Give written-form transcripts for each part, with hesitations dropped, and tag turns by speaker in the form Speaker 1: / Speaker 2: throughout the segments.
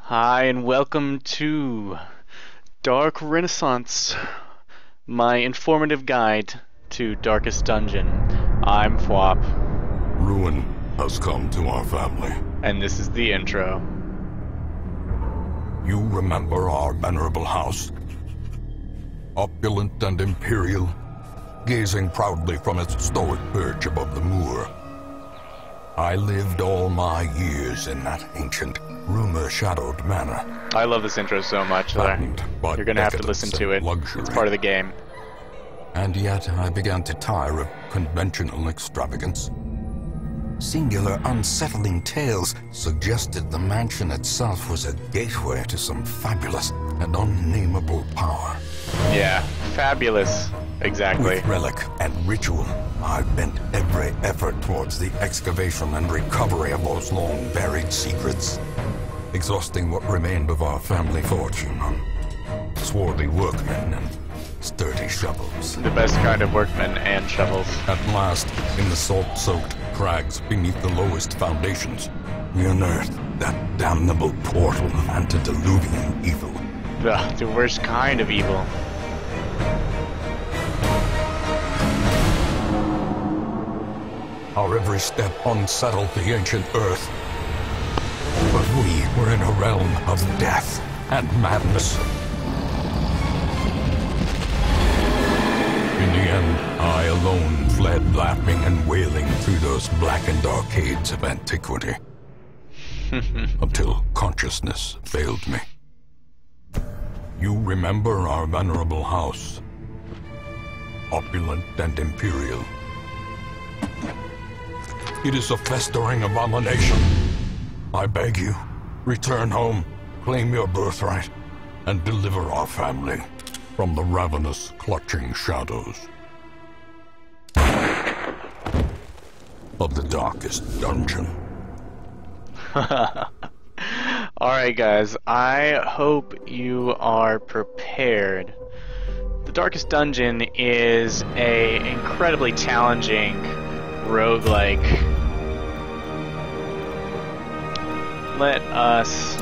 Speaker 1: Hi, and welcome to Dark Renaissance, my informative guide to Darkest Dungeon. I'm Fwop.
Speaker 2: Ruin has come to our family.
Speaker 1: And this is the intro.
Speaker 2: You remember our venerable house? Opulent and imperial, gazing proudly from its stoic perch above the moor. I lived all my years in that ancient, rumor-shadowed manor.
Speaker 1: I love this intro so much that you're going to have to listen to it.
Speaker 2: Luxury.
Speaker 1: It's part of the game.
Speaker 2: And yet I began to tire of conventional extravagance. Singular, unsettling tales suggested the mansion itself was a gateway to some fabulous and unnameable power.
Speaker 1: Yeah, fabulous. Exactly.
Speaker 2: With relic and ritual, I bent every effort towards the excavation and recovery of those long-buried secrets, exhausting what remained of our family fortune on swarthy workmen and sturdy shovels.
Speaker 1: The best kind of workmen and shovels.
Speaker 2: At last, in the salt-soaked crags beneath the lowest foundations, we unearthed that damnable portal antediluvian evil.
Speaker 1: The worst kind of evil.
Speaker 2: Our every step unsettled the ancient earth. But we were in a realm of death and madness. In the end, I alone fled laughing and wailing through those blackened arcades of antiquity. Until consciousness failed me. You remember our venerable house. Opulent and imperial. It is a festering abomination. I beg you, return home, claim your birthright, and deliver our family from the ravenous, clutching shadows of the darkest dungeon.
Speaker 1: Alright guys, I hope you are prepared. The Darkest Dungeon is an incredibly challenging roguelike. Let us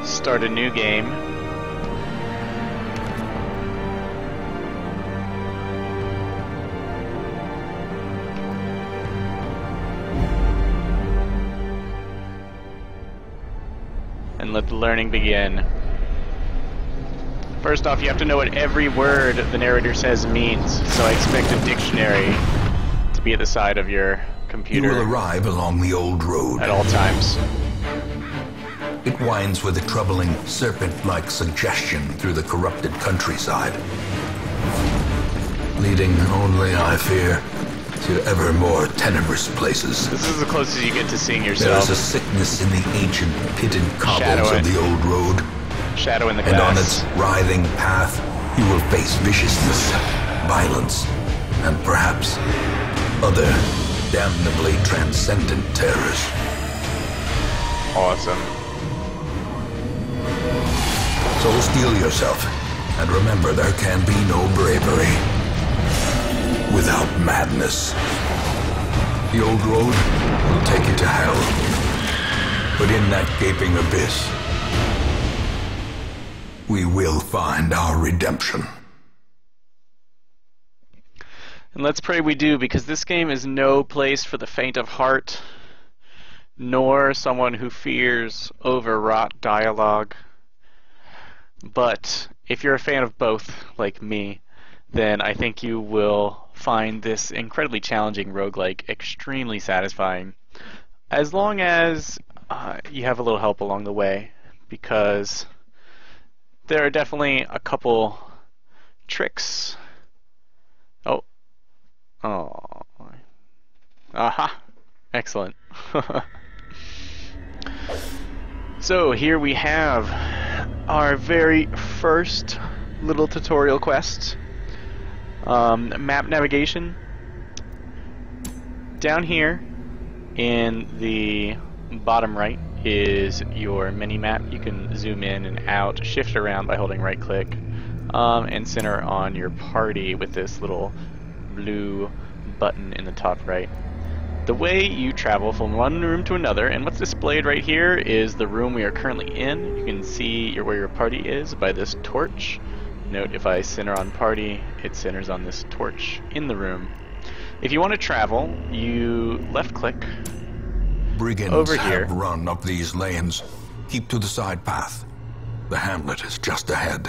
Speaker 1: start a new game. And let the learning begin. First off, you have to know what every word the narrator says means, so I expect a dictionary to be at the side of your computer.
Speaker 3: You will arrive along the old road.
Speaker 1: At all times.
Speaker 3: It winds with a troubling, serpent-like suggestion through the corrupted countryside, leading only, I fear, to ever more tenebrous places.
Speaker 1: This is the closest you get to seeing
Speaker 3: There
Speaker 1: yourself.
Speaker 3: is a sickness in the ancient, pitted cobbles of the old road.
Speaker 1: Shadow in the
Speaker 3: And on
Speaker 1: glass.
Speaker 3: its writhing path, you will face viciousness, violence, and perhaps other damnably transcendent terrors.
Speaker 1: Awesome.
Speaker 3: So steel yourself, and remember there can be no bravery without madness. The old road will take you to hell, but in that gaping abyss, we will find our redemption.
Speaker 1: And let's pray we do, because this game is no place for the faint of heart, nor someone who fears overwrought dialogue. But if you're a fan of both, like me, then I think you will find this incredibly challenging roguelike extremely satisfying, as long as you have a little help along the way, because there are definitely a couple tricks. Oh. Aha. Excellent. So here we have our very first little tutorial quest. Map navigation. Down here in the bottom right is your mini-map. You can zoom in and out, shift around by holding right click, and center on your party with this little blue button in the top right. the way you travel from one room to another, and what's displayed right here is the room we are currently in. You can see where your party is by this torch. Note if I center on party, it centers on this torch in the room. If you want to travel, you left click
Speaker 3: Brigands
Speaker 1: over here.
Speaker 3: have run up these lanes. Keep to the side path. The Hamlet is just ahead.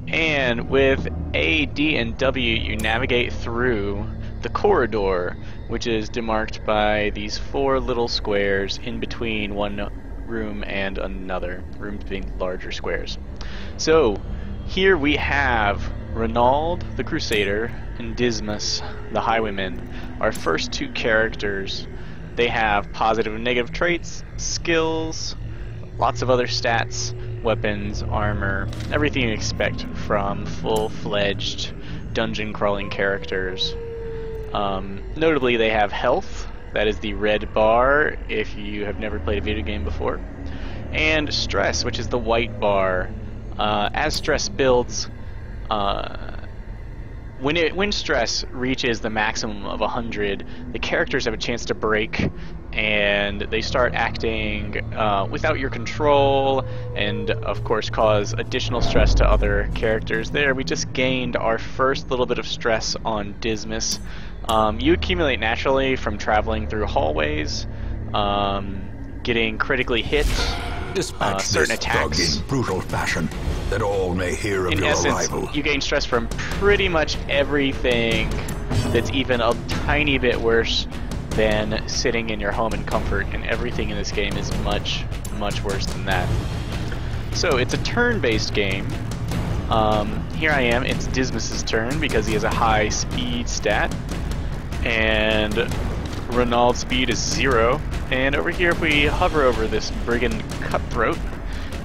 Speaker 1: And with A, D, and W, you navigate through the corridor, which is demarked by these 4 little squares in between one room and another, rooms being larger squares. So here we have Renaud the Crusader and Dismas the Highwayman, our first 2 characters. They have positive and negative traits, skills, lots of other stats, weapons, armor, everything you expect from full-fledged dungeon crawling characters. Notably, they have health, that is the red bar if you have never played a video game before, and stress, which is the white bar. As stress builds, when stress reaches the maximum of 100, the characters have a chance to break, and they start acting without your control, and of course cause additional stress to other characters. There, we just gained our first little bit of stress on Dismas. You accumulate naturally from traveling through hallways, getting critically hit,
Speaker 3: Dispatch
Speaker 1: certain
Speaker 3: this
Speaker 1: attacks.
Speaker 3: thug in brutal fashion, that all may hear of
Speaker 1: In
Speaker 3: your
Speaker 1: essence,
Speaker 3: arrival.
Speaker 1: you gain stress from pretty much everything that's even a tiny bit worse than sitting in your home in comfort, and everything in this game is much, much worse than that. So it's a turn-based game. Here I am, it's Dismas's turn because he has a high speed stat, and Renaud's speed is 0. And over here, if we hover over this Brigand Cutthroat,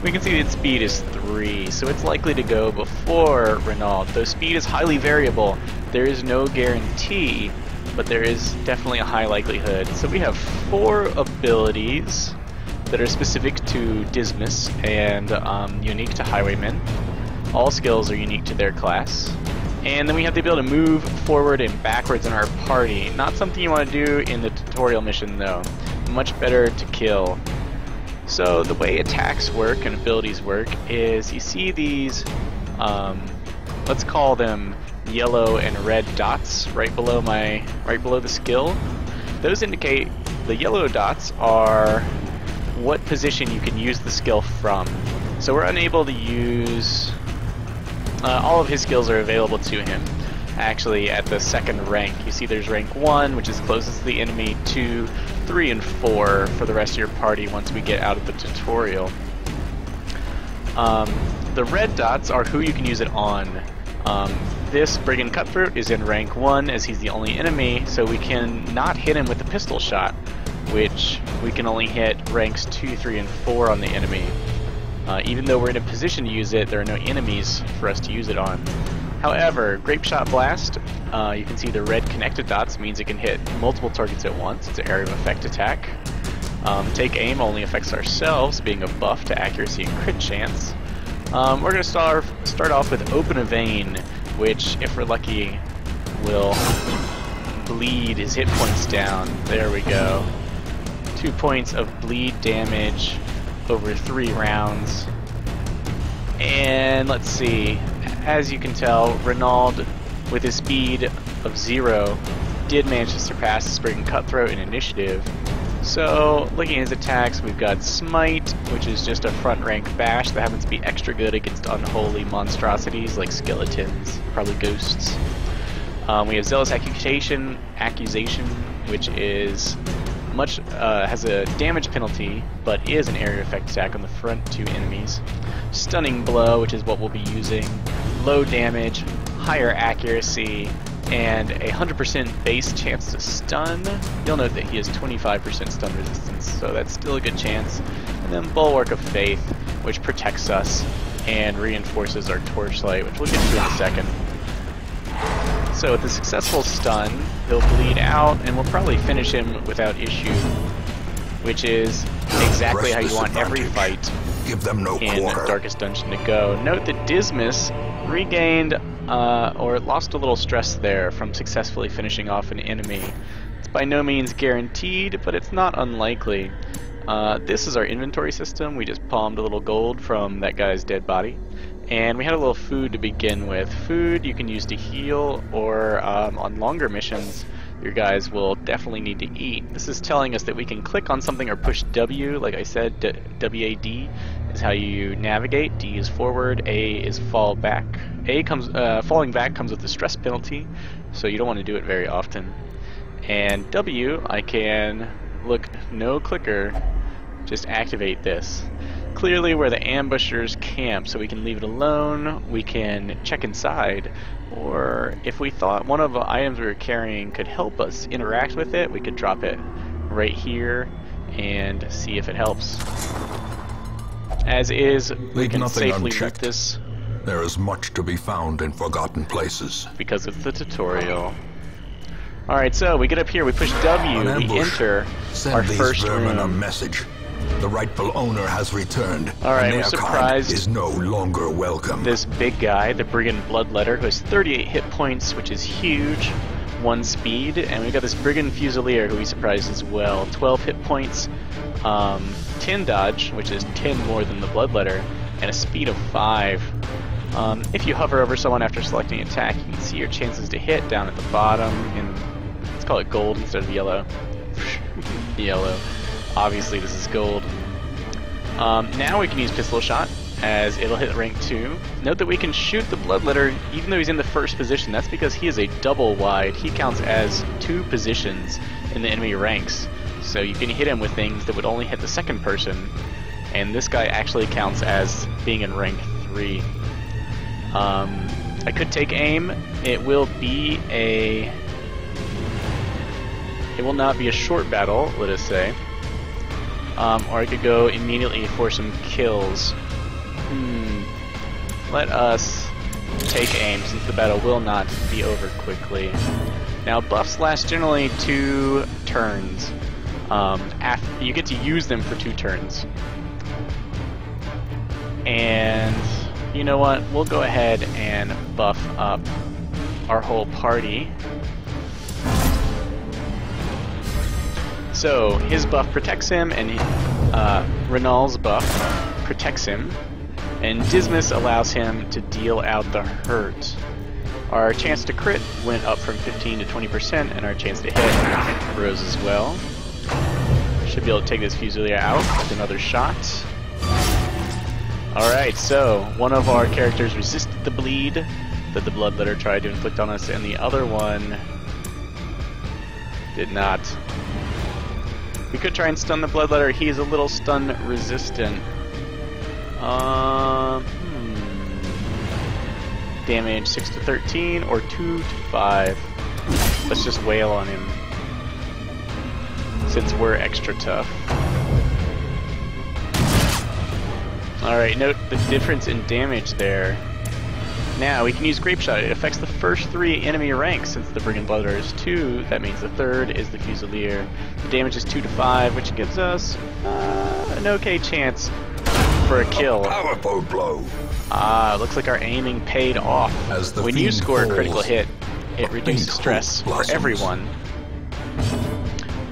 Speaker 1: we can see that speed is 3, so it's likely to go before Renaud. Though speed is highly variable, there is no guarantee, but there is definitely a high likelihood. So we have 4 abilities that are specific to Dismas and unique to Highwaymen. All skills are unique to their class. And then we have the ability to move forward and backwards in our party. Not something you want to do in the tutorial mission though. Much better to kill. So the way attacks work and abilities work is you see these, let's call them yellow and red dots right below the skill. Those indicate the yellow dots are what position you can use the skill from. So we're unable to use all of his skills are available to him. Actually, at the 2nd rank, you see there's rank 1, which is closest to the enemy, 2, 3, and 4 for the rest of your party once we get out of the tutorial. The red dots are who you can use it on. This Brigand Cutthroat is in rank 1 as he's the only enemy, so we can not hit him with the pistol shot, which we can only hit ranks 2, 3, and 4 on the enemy. Even though we're in a position to use it, there are no enemies for us to use it on. However, Grape Shot Blast, you can see the red connected dots means it can hit multiple targets at once. It's an area of effect attack. Take Aim only affects ourselves, being a buff to accuracy and crit chance. We're going to start off with Open a Vein, which, if we're lucky, will bleed his hit points down. There we go. 2 points of bleed damage over 3 rounds. And let's see, as you can tell, Renaud, with his speed of 0, did manage to surpass the Brigand Cutthroat in initiative. So, looking at his attacks, we've got Smite, which is just a front rank bash that happens to be extra good against unholy monstrosities like skeletons, probably ghosts. We have Zealous Accusation, which is has a damage penalty, but is an area effect attack on the front 2 enemies. Stunning Blow, which is what we'll be using. Low damage, higher accuracy, and a 100% base chance to stun. You'll note that he has 25% stun resistance, so that's still a good chance. And then Bulwark of Faith, which protects us and reinforces our Torchlight, which we'll get to in a second. So with a successful stun, he'll bleed out, and we'll probably finish him without issue, which is exactly how you want every fight
Speaker 3: Give them no
Speaker 1: in
Speaker 3: quarter.
Speaker 1: Darkest Dungeon to go. Note that Dismas regained or lost a little stress there from successfully finishing off an enemy. It's By no means guaranteed, but it's not unlikely. This is our inventory system. We just palmed a little gold from that guy's dead body. And we had a little food to begin with. Food you can use to heal, or on longer missions, your guys will definitely need to eat. This is telling us that we can click on something or push W, like I said, WAD is how you navigate. D is forward, A is fall back. Falling back comes with a stress penalty, so you don't want to do it very often. And W, I can look, no clicker, just activate this. Clearly where the ambushers camp, so we can leave it alone, we can check inside, or if we thought one of the items we were carrying could help us interact with it, we could drop it right here and see if it helps. As is, we
Speaker 3: Leave
Speaker 1: can
Speaker 3: nothing
Speaker 1: safely loot
Speaker 3: unchecked.
Speaker 1: this
Speaker 3: There is much to be found in forgotten places.
Speaker 1: because of the tutorial. Alright, so we get up here, we push W,
Speaker 3: An
Speaker 1: we
Speaker 3: ambush.
Speaker 1: enter
Speaker 3: Send
Speaker 1: our
Speaker 3: these
Speaker 1: first
Speaker 3: vermin a
Speaker 1: room.
Speaker 3: message. The rightful owner has returned.
Speaker 1: Alright,
Speaker 3: and
Speaker 1: we're
Speaker 3: their
Speaker 1: surprised.
Speaker 3: kind is no longer welcome.
Speaker 1: This big guy, the Brigand Bloodletter, who has 38 hit points, which is huge, 1 speed, and we've got this Brigand Fusilier who we surprised as well, 12 hit points, 10 dodge, which is 10 more than the Bloodletter, and a speed of 5. If you hover over someone after selecting attack, you can see your chances to hit down at the bottom, and let's call it gold instead of yellow. Yellow. Obviously this is gold. Now we can use pistol shot, as it'll hit rank 2. Note that we can shoot the Bloodletter even though he's in the first position. That's because he is a double wide. He counts as 2 positions in the enemy ranks. So you can hit him with things that would only hit the second person, and this guy actually counts as being in rank 3. I could take aim. It will not be a short battle, let us say. Or I could go immediately for some kills. Let us take aim, since the battle will not be over quickly. Now, buffs last generally 2 turns. You get to use them for 2 turns. And you know what? We'll go ahead and buff up our whole party. So his buff protects him, and Renal's buff protects him, and Dismas allows him to deal out the hurt. Our chance to crit went up from 15 to 20%, and our chance to hit rose as well. Should be able to take this Fusilier out with another shot. Alright, so one of our characters resisted the bleed that the Bloodletter tried to inflict on us, and the other one did not. We could try and stun the Bloodletter. He is a little stun resistant. Damage 6 to 13 or 2 to 5. Let's just wail on him, since we're extra tough. Alright, note the difference in damage there. Now we can use Grape Shot. It affects the first 3 enemy ranks. Since the Brigand Bloodletter is 2, that means the third is the Fusilier. The damage is 2 to 5, which gives us an okay chance for a kill.
Speaker 3: A powerful blow.
Speaker 1: Looks like our aiming paid off.
Speaker 3: As the
Speaker 1: When you
Speaker 3: fiend
Speaker 1: score a critical
Speaker 3: falls,
Speaker 1: hit, it
Speaker 3: a
Speaker 1: reduces
Speaker 3: faint
Speaker 1: stress
Speaker 3: hope
Speaker 1: for
Speaker 3: blossoms.
Speaker 1: everyone.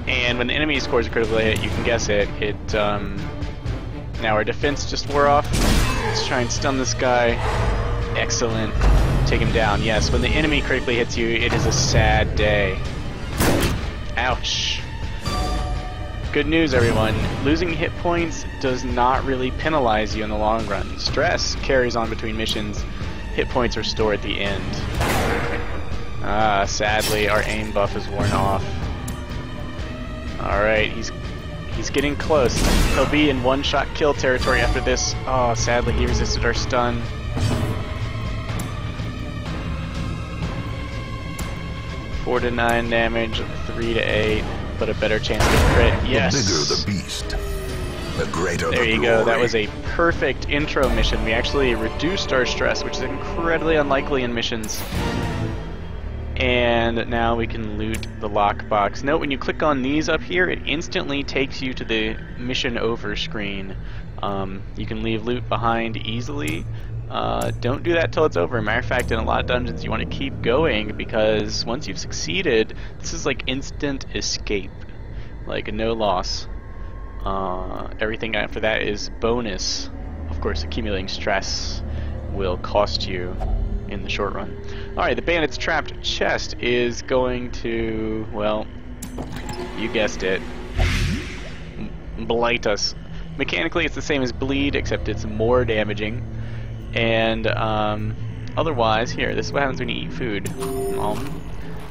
Speaker 1: And when the enemy scores a critical hit, you can guess it. Now our defense just wore off. Let's try and stun this guy. Excellent. Take him down. Yes, when the enemy critically hits you, it is a sad day. Ouch. Good news, everyone. Losing hit points does not really penalize you in the long run. Stress carries on between missions. Hit points are stored at the end. Sadly, our aim buff is worn off. Alright, he's getting close. He'll be in one-shot kill territory after this. Oh, sadly, he resisted our stun. Four to 9 damage, 3 to 8, but a better chance to crit. Yes.
Speaker 3: The bigger the beast, the greater
Speaker 1: There
Speaker 3: the
Speaker 1: you
Speaker 3: glory.
Speaker 1: go. That was a perfect intro mission. We actually reduced our stress, which is incredibly unlikely in missions. And now we can loot the lockbox. Note, when you click on these up here, it instantly takes you to the mission over screen. You can leave loot behind easily. don't do that till it's over. Matter of fact, in a lot of dungeons you want to keep going, because once you've succeeded, this is like instant escape, like no loss. Everything after that is bonus. Of course, accumulating stress will cost you in the short run. Alright, the bandit's trapped chest is going to, well, you guessed it, blight us. Mechanically it's the same as bleed, except it's more damaging. And otherwise, here, this is what happens when you eat food.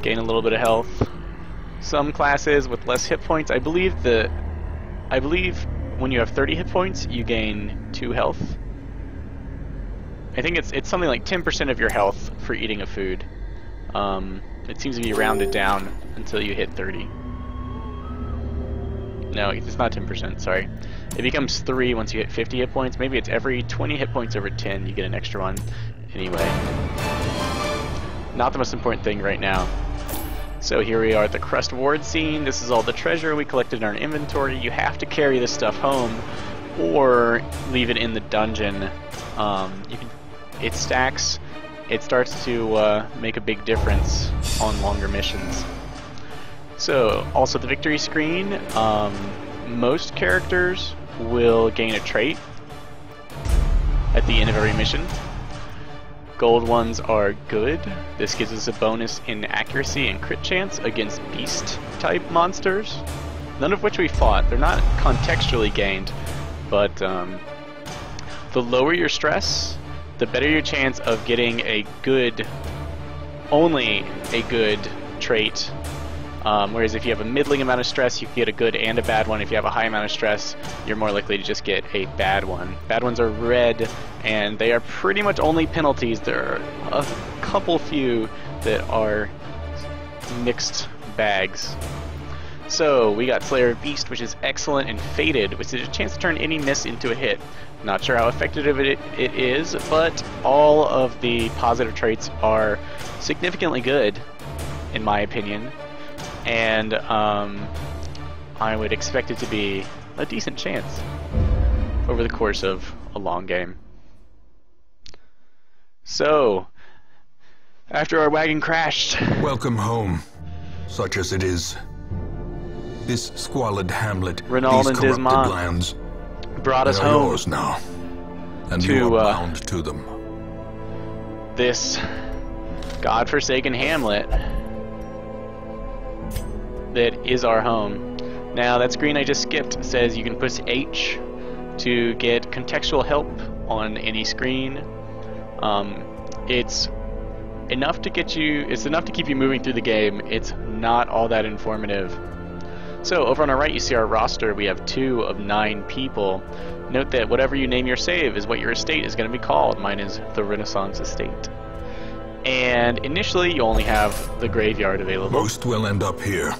Speaker 1: Gain a little bit of health. Some classes with less hit points, I believe when you have 30 hit points, you gain 2 health. I think it's something like 10% of your health for eating a food. It seems to be rounded down until you hit 30. No, it's not 10%, sorry. It becomes 3 once you hit 50 hit points. Maybe it's every 20 hit points over 10 you get an extra one. Anyway, not the most important thing right now. So here we are at the Crust Ward scene. This is all the treasure we collected in our inventory. You have to carry this stuff home or leave it in the dungeon. It stacks. It starts to make a big difference on longer missions. So, also the victory screen. Most characters will gain a trait at the end of every mission. Gold ones are good. This gives us a bonus in accuracy and crit chance against beast type monsters, none of which we fought. They're not contextually gained, but the lower your stress, the better your chance of getting a good, only a good trait. Whereas if you have a middling amount of stress, you can get a good and a bad one. If you have a high amount of stress, you're more likely to just get a bad one. Bad ones are red, and they are pretty much only penalties. There are a couple few that are mixed bags. So we got Slayer of Beast, which is excellent, and Fated, which is a chance to turn any miss into a hit. Not sure how effective it is, but all of the positive traits are significantly good, in my opinion. And I would expect it to be a decent chance over the course of a long game. So, after our wagon crashed...
Speaker 3: Welcome home, such as it is. This squalid hamlet,
Speaker 1: Renald
Speaker 3: these
Speaker 1: and
Speaker 3: corrupted
Speaker 1: Dismont
Speaker 3: lands,
Speaker 1: brought us
Speaker 3: they are
Speaker 1: home
Speaker 3: yours now, and
Speaker 1: to,
Speaker 3: you are bound to them.
Speaker 1: This godforsaken hamlet that is our home. Now that screen I just skipped says you can push H to get contextual help on any screen. It's enough to get you, it's enough to keep you moving through the game. It's not all that informative. So over on our right you see our roster. We have 2 of 9 people. Note that whatever you name your save is what your estate is going to be called. Mine is the Renaissance Estate. And initially you only have the graveyard available.
Speaker 3: Most will end up here,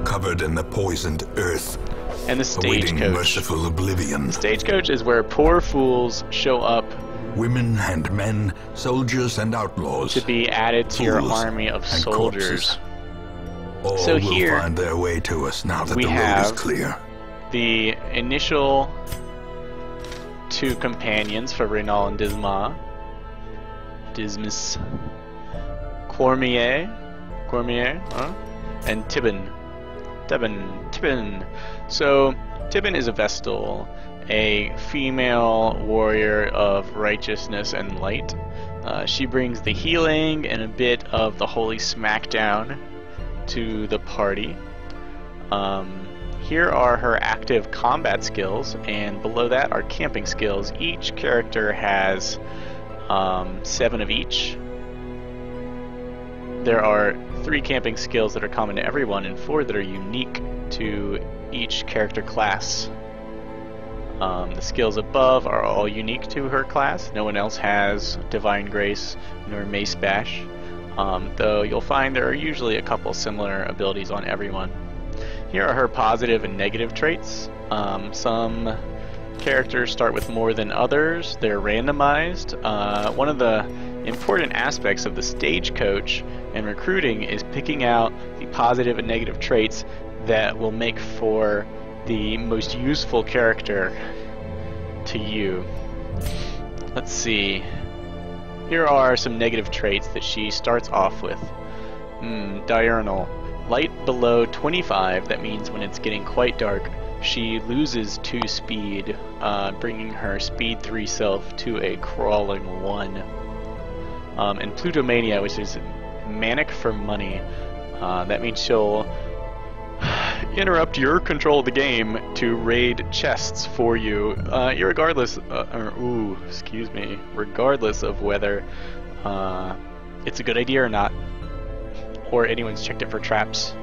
Speaker 3: covered in the poisoned earth,
Speaker 1: and the
Speaker 3: awaiting
Speaker 1: stagecoach.
Speaker 3: merciful oblivion.
Speaker 1: Stagecoach is where poor fools show up
Speaker 3: Women and men, soldiers and outlaws,
Speaker 1: to be added to your
Speaker 3: fools
Speaker 1: army of
Speaker 3: and
Speaker 1: soldiers.
Speaker 3: corpses. All
Speaker 1: So
Speaker 3: will
Speaker 1: here
Speaker 3: find their way to us now that
Speaker 1: we
Speaker 3: the road is
Speaker 1: have
Speaker 3: clear.
Speaker 1: the initial 2 companions for Renald and Dismas, Cormier, huh? And Tibin. So Tibin is a Vestal, a female warrior of righteousness and light. She brings the healing and a bit of the holy smackdown to the party. Here are her active combat skills, and below that are camping skills. Each character has 7 of each. There are 3 camping skills that are common to everyone, and 4 that are unique to each character class. The skills above are all unique to her class. No one else has Divine Grace nor Mace Bash, though you'll find there are usually a couple similar abilities on everyone. Here are her positive and negative traits. Some characters start with more than others. They're randomized. One of the important aspects of the stagecoach and recruiting is picking out the positive and negative traits that will make for the most useful character to you. Let's see. Here are some negative traits that she starts off with. Diurnal. Light below 25, that means when it's getting quite dark, she loses 2 speed, bringing her speed 3 self to a crawling 1. And Plutomania, which is manic for money, that means she'll interrupt your control of the game to raid chests for you, regardless of whether it's a good idea or not, or anyone's checked it for traps.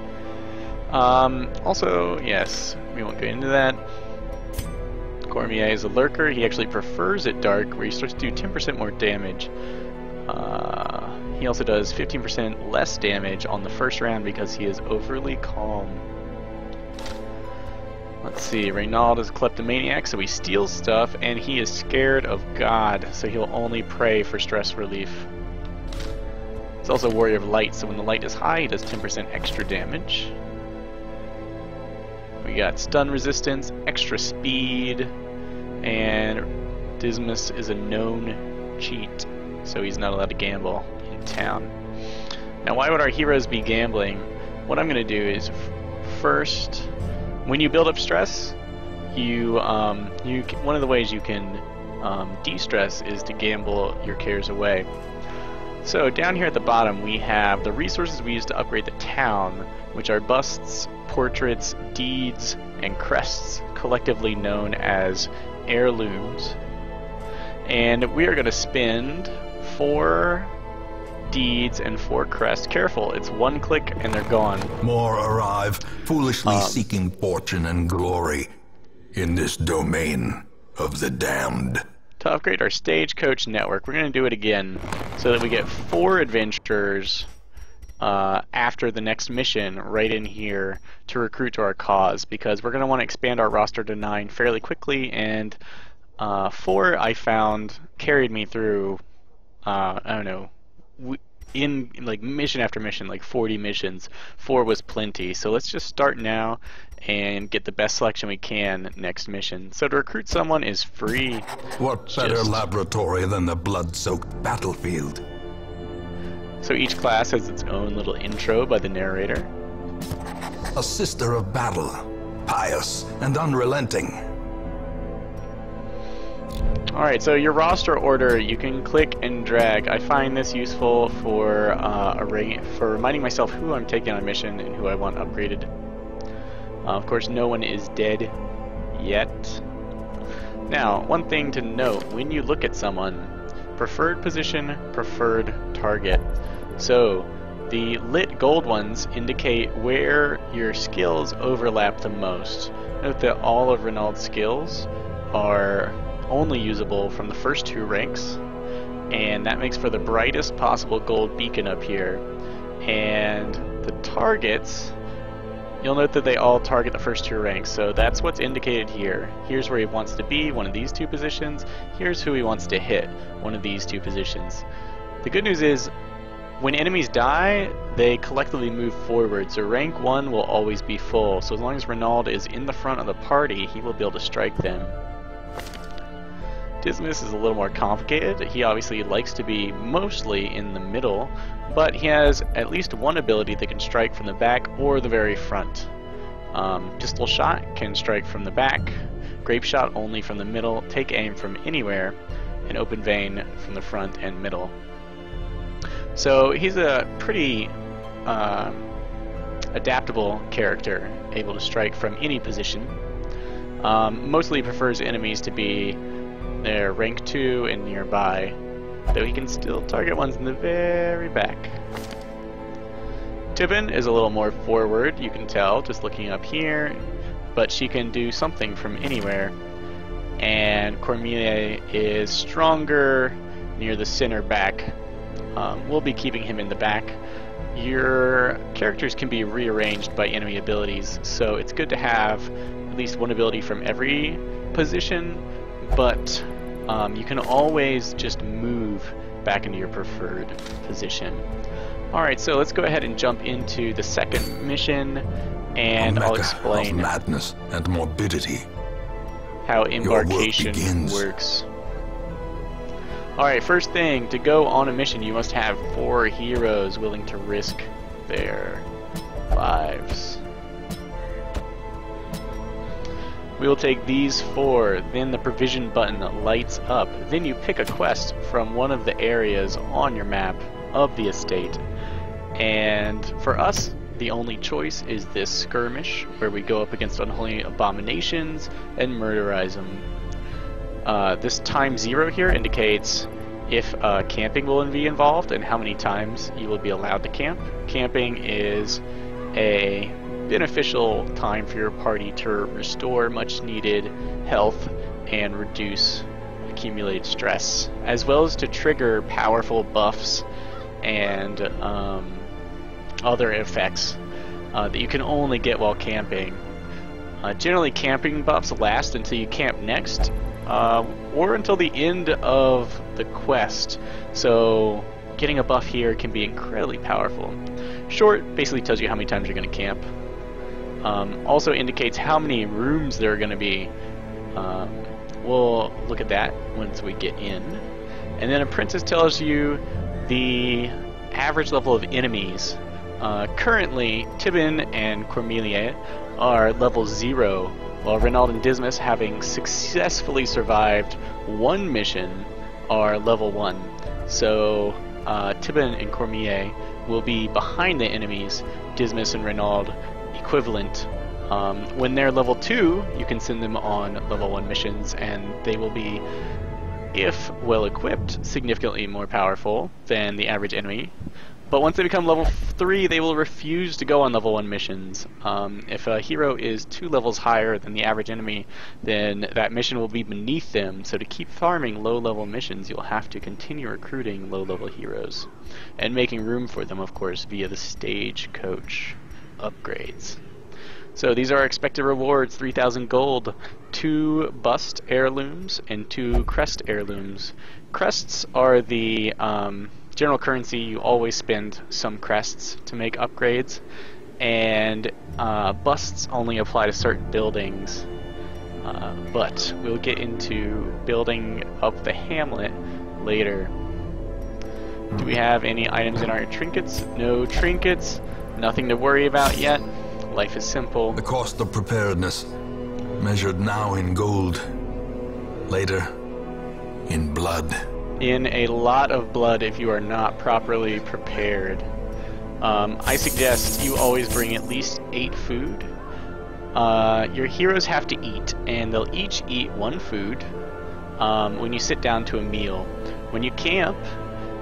Speaker 1: Also, yes, we won't go into that. Cormier is a lurker. He actually prefers it dark, where he starts to do 10% more damage. He also does 15% less damage on the first round because he is overly calm. Let's see, Reynald is a kleptomaniac, so he steals stuff, and he is scared of God, so he'll only pray for stress relief. He's also a warrior of light, so when the light is high, he does 10% extra damage. We got stun resistance, extra speed, and Dismas is a known cheat, so he's not allowed to gamble in town. Now, why would our heroes be gambling? What I'm going to do is, first, when you build up stress, one of the ways you can de-stress is to gamble your cares away. So down here at the bottom, we have the resources we use to upgrade the town, which are busts, portraits, deeds, and crests, collectively known as heirlooms. And we are going to spend 4 deeds and 4 crests. Careful, it's 1 click and they're gone.
Speaker 3: More arrive, foolishly seeking fortune and glory in this domain of the damned.
Speaker 1: To upgrade our stagecoach network, we're going to do it again so that we get 4 adventurers after the next mission right in here to recruit to our cause, because we're going to want to expand our roster to 9 fairly quickly, and 4 I found carried me through, I don't know, in like mission after mission, like 40 missions. 4 was plenty, so let's just start now and get the best selection we can next mission. So to recruit someone is free.
Speaker 3: What better laboratory than the blood-soaked battlefield?
Speaker 1: So each class has its own little intro by the narrator.
Speaker 3: A sister of battle, pious and unrelenting.
Speaker 1: Alright, so your roster order, you can click and drag. I find this useful for reminding myself who I'm taking on a mission and who I want upgraded. Of course, no one is dead yet. Now, one thing to note, when you look at someone, preferred position, preferred target. So, the lit gold ones indicate where your skills overlap the most. Note that all of Reynald's skills are only usable from the first 2 ranks, and that makes for the brightest possible gold beacon up here. And the targets, you'll note that they all target the first 2 ranks, so that's what's indicated here. Here's where he wants to be, one of these 2 positions. Here's who he wants to hit, one of these 2 positions. The good news is, when enemies die, they collectively move forward, so rank 1 will always be full. So as long as Reynald is in the front of the party, he will be able to strike them. Dismas is a little more complicated. He obviously likes to be mostly in the middle, but he has at least one ability that can strike from the back or the very front. Pistol Shot can strike from the back, Grape Shot only from the middle, Take Aim from anywhere, and Open Vein from the front and middle. So he's a pretty adaptable character, able to strike from any position. Mostly prefers enemies to be there rank 2 and nearby, though he can still target ones in the very back. Tibbin is a little more forward, you can tell just looking up here, but she can do something from anywhere. And Cormier is stronger near the center back. We'll be keeping him in the back. Your characters can be rearranged by enemy abilities, so it's good to have at least one ability from every position, but you can always just move back into your preferred position. Alright, so let's go ahead and jump into the second mission, and I'll explain
Speaker 3: of madness and morbidity.
Speaker 1: how embarkation works. Alright, first thing, to go on a mission you must have 4 heroes willing to risk their lives. We will take these 4, then the provision button lights up. Then you pick a quest from one of the areas on your map of the estate. And for us, the only choice is this skirmish, where we go up against unholy abominations and murderize them. This time 0 here indicates if camping will be involved and how many times you will be allowed to camp. Camping is a beneficial time for your party to restore much needed health and reduce accumulated stress, as well as to trigger powerful buffs and other effects that you can only get while camping. Generally, camping buffs last until you camp next, or until the end of the quest, so getting a buff here can be incredibly powerful. Short basically tells you how many times you're going to camp. Also indicates how many rooms there are going to be. We'll look at that once we get in. And then Apprentice tells you the average level of enemies. Currently, Tibin and Cormelia are level 0, while Renaud and Dismas, having successfully survived 1 mission, are level 1. So Tibin and Cormier will be behind the enemies, Dismas and Renaud equivalent. When they're level 2, you can send them on level 1 missions, and they will be, if well equipped, significantly more powerful than the average enemy. But once they become level 3, they will refuse to go on level 1 missions. If a hero is 2 levels higher than the average enemy, then that mission will be beneath them. So to keep farming low-level missions, you'll have to continue recruiting low-level heroes. And making room for them, of course, via the stagecoach upgrades. So these are our expected rewards: 3,000 gold, 2 bust heirlooms, and 2 crest heirlooms. Crests are the general currency. You always spend some crests to make upgrades, and busts only apply to certain buildings. But we'll get into building up the Hamlet later. Do we have any items in our trinkets? No trinkets. Nothing to worry about yet. Life is simple.
Speaker 3: The cost of preparedness, measured now in gold, later in blood.
Speaker 1: In a lot of blood if you are not properly prepared. I suggest you always bring at least 8 food. Your heroes have to eat, and they'll each eat 1 food when you sit down to a meal. When you camp,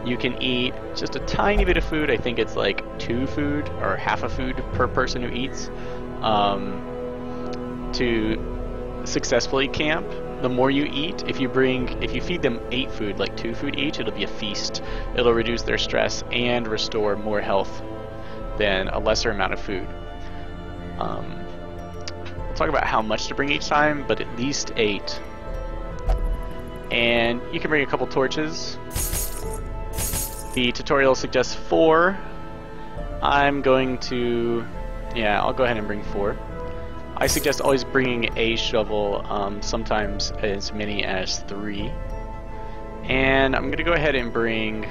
Speaker 1: you can eat just a tiny bit of food. I think it's like 2 food or half a food per person who eats to successfully camp. The more you eat, if you feed them 8 food, like 2 food each, it'll be a feast. It'll reduce their stress and restore more health than a lesser amount of food. We'll talk about how much to bring each time, but at least 8. And you can bring a couple torches. The tutorial suggests 4. I'm going to... yeah, I'll go ahead and bring 4. I suggest always bringing a shovel, sometimes as many as 3. And I'm going to go ahead and bring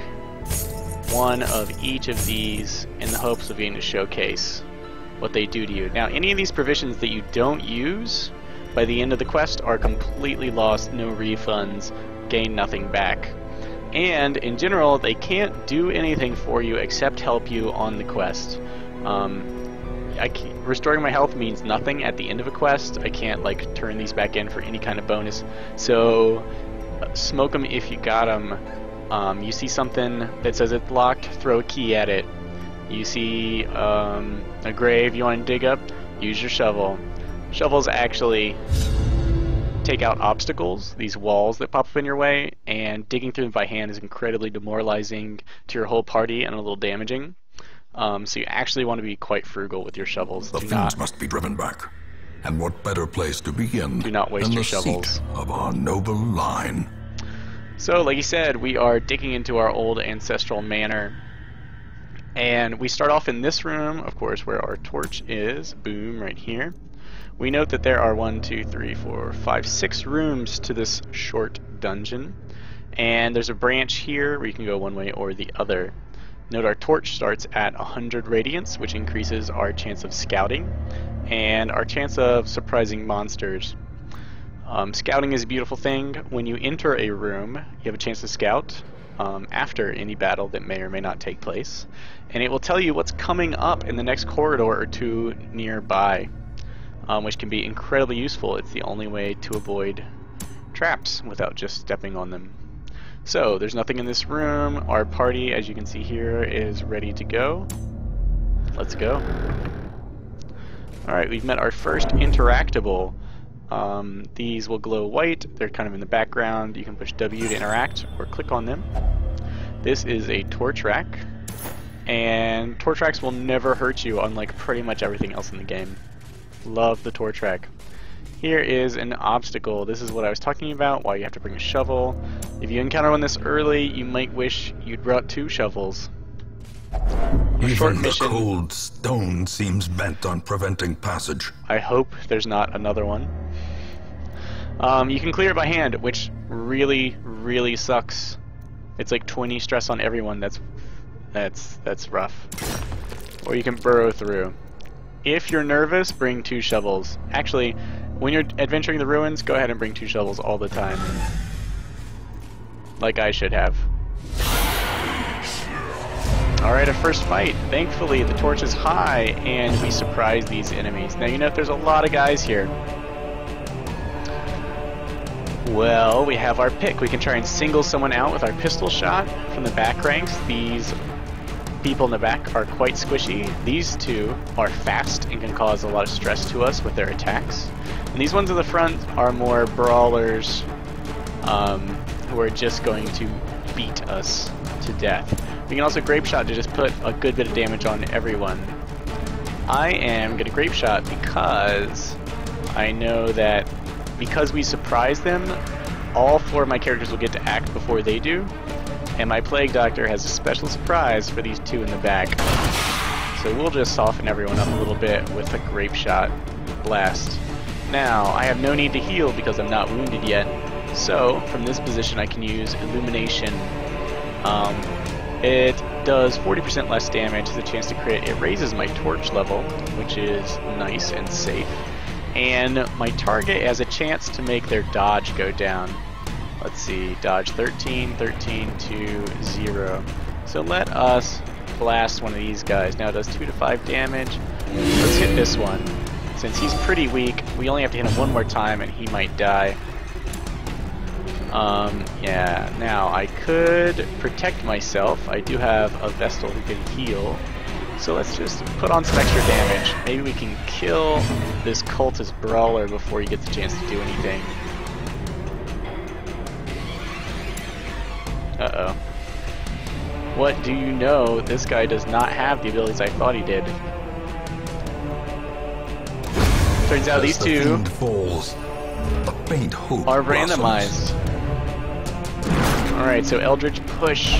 Speaker 1: 1 of each of these in the hopes of being able to showcase what they do to you. Now, any of these provisions that you don't use by the end of the quest are completely lost, no refunds, gain nothing back. And in general, they can't do anything for you except help you on the quest. Restoring my health means nothing at the end of a quest. I can't like turn these back in for any kind of bonus. So smoke them if you got them. You see something that says it's locked, throw a key at it. You see a grave you want to dig up, use your shovel. Shovels actually take out obstacles, these walls that pop up in your way, and digging through them by hand is incredibly demoralizing to your whole party and a little damaging. So you actually want to be quite frugal with your shovels.
Speaker 3: The fiends must be driven back. And what better place to begin
Speaker 1: do not waste
Speaker 3: than
Speaker 1: your
Speaker 3: the
Speaker 1: shovels.
Speaker 3: seat of our noble line.
Speaker 1: So, like you said, we are digging into our old ancestral manor. And we start off in this room, of course, where our torch is. Boom, right here. We note that there are 1, 2, 3, 4, 5, 6 rooms to this short dungeon. And there's a branch here where you can go one way or the other. Note our torch starts at 100 radiance, which increases our chance of scouting and our chance of surprising monsters. Scouting is a beautiful thing. When you enter a room, you have a chance to scout after any battle that may or may not take place, and it will tell you what's coming up in the next corridor or two nearby, which can be incredibly useful. It's the only way to avoid traps without just stepping on them. So there's nothing in this room. Our party, as you can see here, is ready to go. Let's go. Alright, we've met our first interactable. These will glow white. They're kind of in the background. You can push W to interact or click on them. This is a torch rack, and torch racks will never hurt you, unlike pretty much everything else in the game. Love the torch rack. Here is an obstacle. This is what I was talking about, why you have to bring a shovel. If you encounter one this early, you might wish you'd brought 2 shovels.
Speaker 2: Even the cold stone seems bent on preventing passage.
Speaker 1: I hope there's not another one. You can clear it by hand, which really, really sucks. It's like 20 stress on everyone. That's rough. Or you can burrow through. If you're nervous, bring 2 shovels. Actually, when you're adventuring the ruins, go ahead and bring 2 shovels all the time. Like I should have. Alright, a first fight. Thankfully, the torch is high, and we surprise these enemies. Now, you know, there's a lot of guys here. Well, we have our pick. We can try and single someone out with our pistol shot from the back ranks. These people in the back are quite squishy. These 2 are fast and can cause a lot of stress to us with their attacks. And these ones in the front are more brawlers who are just going to beat us to death. We can also grape shot to just put a good bit of damage on everyone. I am going to grape shot because I know that because we surprise them, all 4 of my characters will get to act before they do, and my Plague Doctor has a special surprise for these 2 in the back. So we'll just soften everyone up a little bit with a grape shot blast. Now, I have no need to heal because I'm not wounded yet, so from this position I can use Illumination. It does 40% less damage, has a chance to crit. It raises my torch level, which is nice and safe. And my target has a chance to make their dodge go down. Let's see, dodge 13, 13 to 0. So let us blast one of these guys. Now it does 2 to 5 damage. Let's hit this one. Since he's pretty weak, we only have to hit him one more time and he might die. Yeah, now I could protect myself. I do have a Vestal who can heal. So let's just put on some extra damage. Maybe we can kill this cultist brawler before he gets a chance to do anything. Uh-oh. What do you know? This guy does not have the abilities I thought he did. Turns out these 2
Speaker 2: falls, a faint hope
Speaker 1: are randomized. Alright, so Eldritch Push.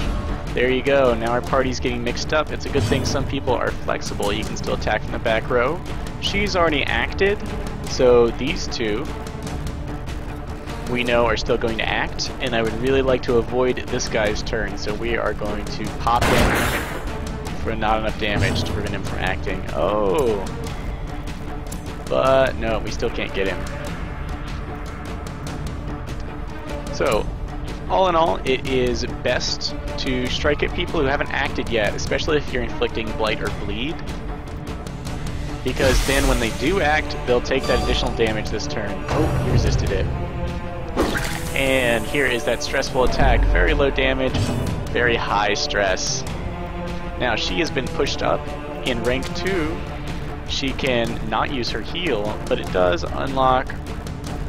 Speaker 1: There you go. Now our party's getting mixed up. It's a good thing some people are flexible. You can still attack from the back row. She's already acted, so these 2 we know are still going to act, and I would really like to avoid this guy's turn, so we are going to pop in for not enough damage to prevent him from acting. Oh! But no, we still can't get him. So, all in all, it is best to strike at people who haven't acted yet, especially if you're inflicting blight or bleed, because then when they do act, they'll take that additional damage this turn. Oh, he resisted it. And here is that stressful attack. Very low damage, very high stress. Now she has been pushed up. In rank 2, she can not use her heal, but it does unlock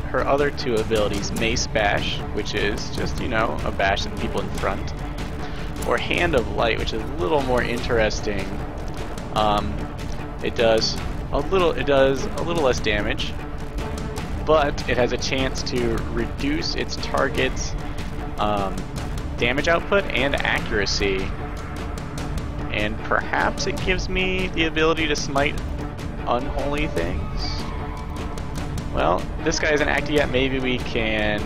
Speaker 1: her other 2 abilities, Mace Bash, which is just, you know, a bash at the people in front, or Hand of Light, which is a little more interesting. It does a little less damage, but it has a chance to reduce its target's damage output and accuracy, and perhaps it gives me the ability to smite unholy things. Well, this guy isn't active yet. Maybe we can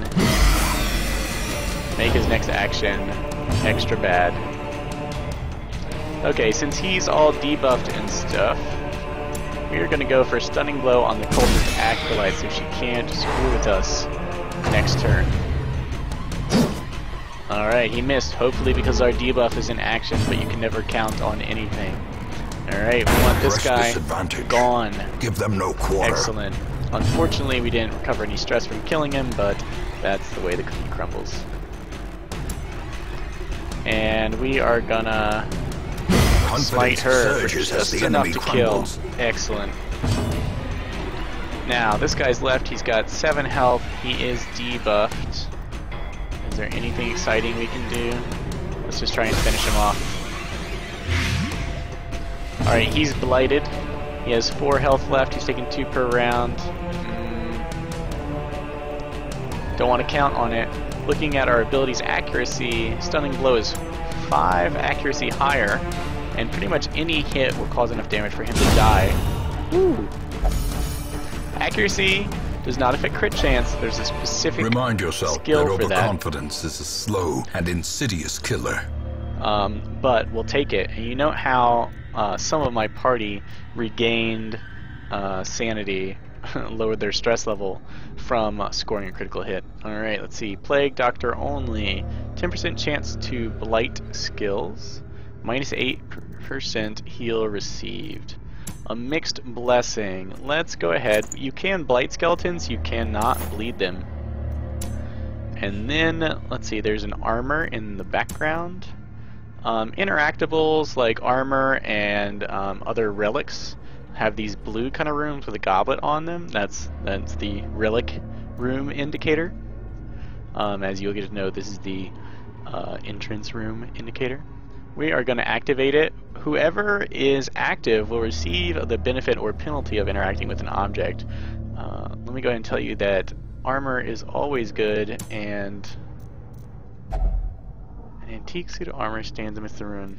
Speaker 1: make his next action extra bad. Okay, since he's all debuffed and stuff, we're going to go for Stunning Blow on the cultist acolyte so she can't screw with us next turn. Alright, he missed, hopefully because our debuff is in action, but you can never count on anything. Alright, we want this guy gone.
Speaker 3: Give them no quarter.
Speaker 1: Excellent. Unfortunately, we didn't recover any stress from killing him, but that's the way the cookie crumbles. And we are gonna smite her for just enough to kill. Excellent. Now, this guy's left. He's got 7 health. He is debuffed. Is there anything exciting we can do? Let's just try and finish him off. Alright, he's blighted. He has 4 health left. He's taking 2 per round. Don't want to count on it. Looking at our abilities accuracy, Stunning Blow is 5 accuracy higher, and pretty much any hit will cause enough damage for him to die. Woo. Accuracy does not affect crit chance. There's a specific
Speaker 3: Remind yourself
Speaker 1: skill
Speaker 3: that
Speaker 1: for that.
Speaker 3: overconfidence is a slow and insidious killer.
Speaker 1: But we'll take it. And you know how some of my party regained sanity, lowered their stress level from scoring a critical hit. Alright, let's see. Plague Doctor only. 10% chance to blight skills. Minus 8% heal received. A mixed blessing. Let's go ahead. You can blight skeletons, you cannot bleed them. And then, let's see, there's an armor in the background. Interactables like armor and other relics have these blue kind of rooms with a goblet on them. That's the relic room indicator. As you'll get to know, this is the entrance room indicator. We are going to activate it. Whoever is active will receive the benefit or penalty of interacting with an object. Let me go ahead and tell you that armor is always good, and an antique suit of armor stands amidst the ruin.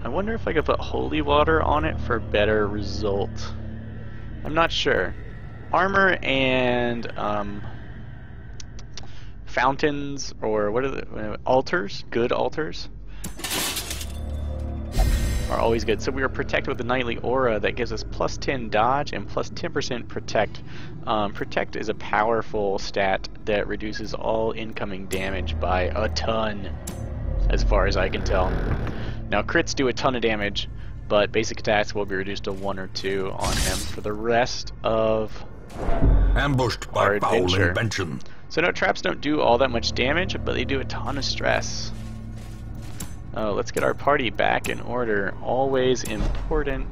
Speaker 1: I wonder if I could put holy water on it for better result. I'm not sure. Armor and fountains, or what are the altars? Good altars are always good. So we are protected with the Knightly Aura that gives us plus 10 dodge and plus 10% protect. Protect is a powerful stat that reduces all incoming damage by a ton, as far as I can tell. Now crits do a ton of damage, but basic attacks will be reduced to 1 or 2 on him for the rest of
Speaker 3: Ambushed by
Speaker 1: our
Speaker 3: foul
Speaker 1: adventure.
Speaker 3: invention.
Speaker 1: So no, traps don't do all that much damage, but they do a ton of stress. Oh, let's get our party back in order. Always important.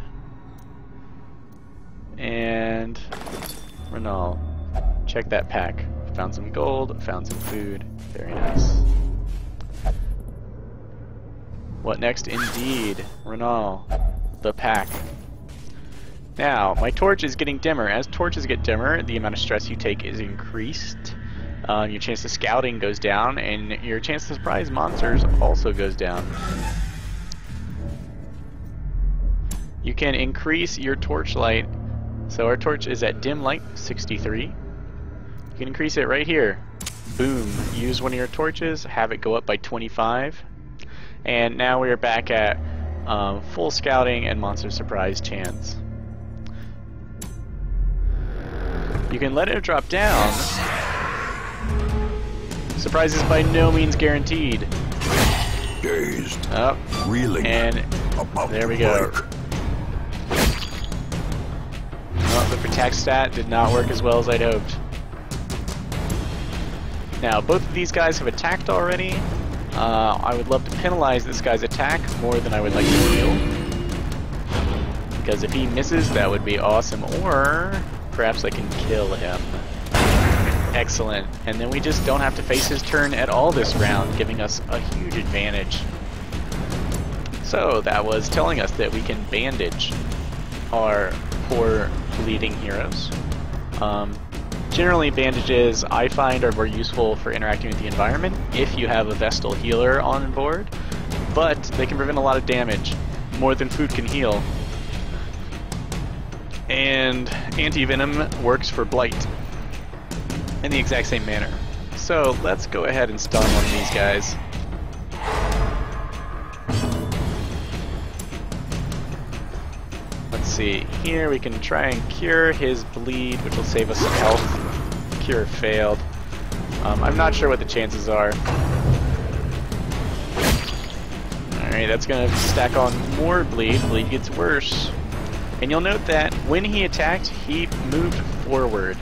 Speaker 1: And Renal, check that pack. Found some gold, found some food. Very nice. What next? Indeed, Renal, the pack. Now, my torch is getting dimmer. As torches get dimmer, the amount of stress you take is increased. Your chance of scouting goes down, and your chance to surprise monsters also goes down. You can increase your torchlight. So our torch is at dim light 63. You can increase it right here. Boom. Use one of your torches, have it go up by 25. And now we are back at full scouting and monster surprise chance. You can let it drop down. Surprise is by no means guaranteed.
Speaker 3: Dazed.
Speaker 1: Up.
Speaker 3: Reeling.
Speaker 1: And
Speaker 3: About
Speaker 1: there
Speaker 3: to
Speaker 1: we go.
Speaker 3: break.
Speaker 1: Well, the protect stat did not work as well as I'd hoped. Now, both of these guys have attacked already. I would love to penalize this guy's attack more than I would like to heal. Because if he misses, that would be awesome. Or perhaps I can kill him. Excellent. And then we just don't have to face his turn at all this round, giving us a huge advantage. So that was telling us that we can bandage our poor bleeding heroes. Generally, bandages I find are more useful for interacting with the environment if you have a Vestal healer on board, but they can prevent a lot of damage, more than food can heal. And anti-venom works for blight in the exact same manner. So let's go ahead and stun one of these guys. Let's see. Here we can try and cure his bleed, which will save us some health. Cure failed. I'm not sure what the chances are. Alright, that's going to stack on more bleed. Bleed gets worse. And you'll note that when he attacked, he moved forward.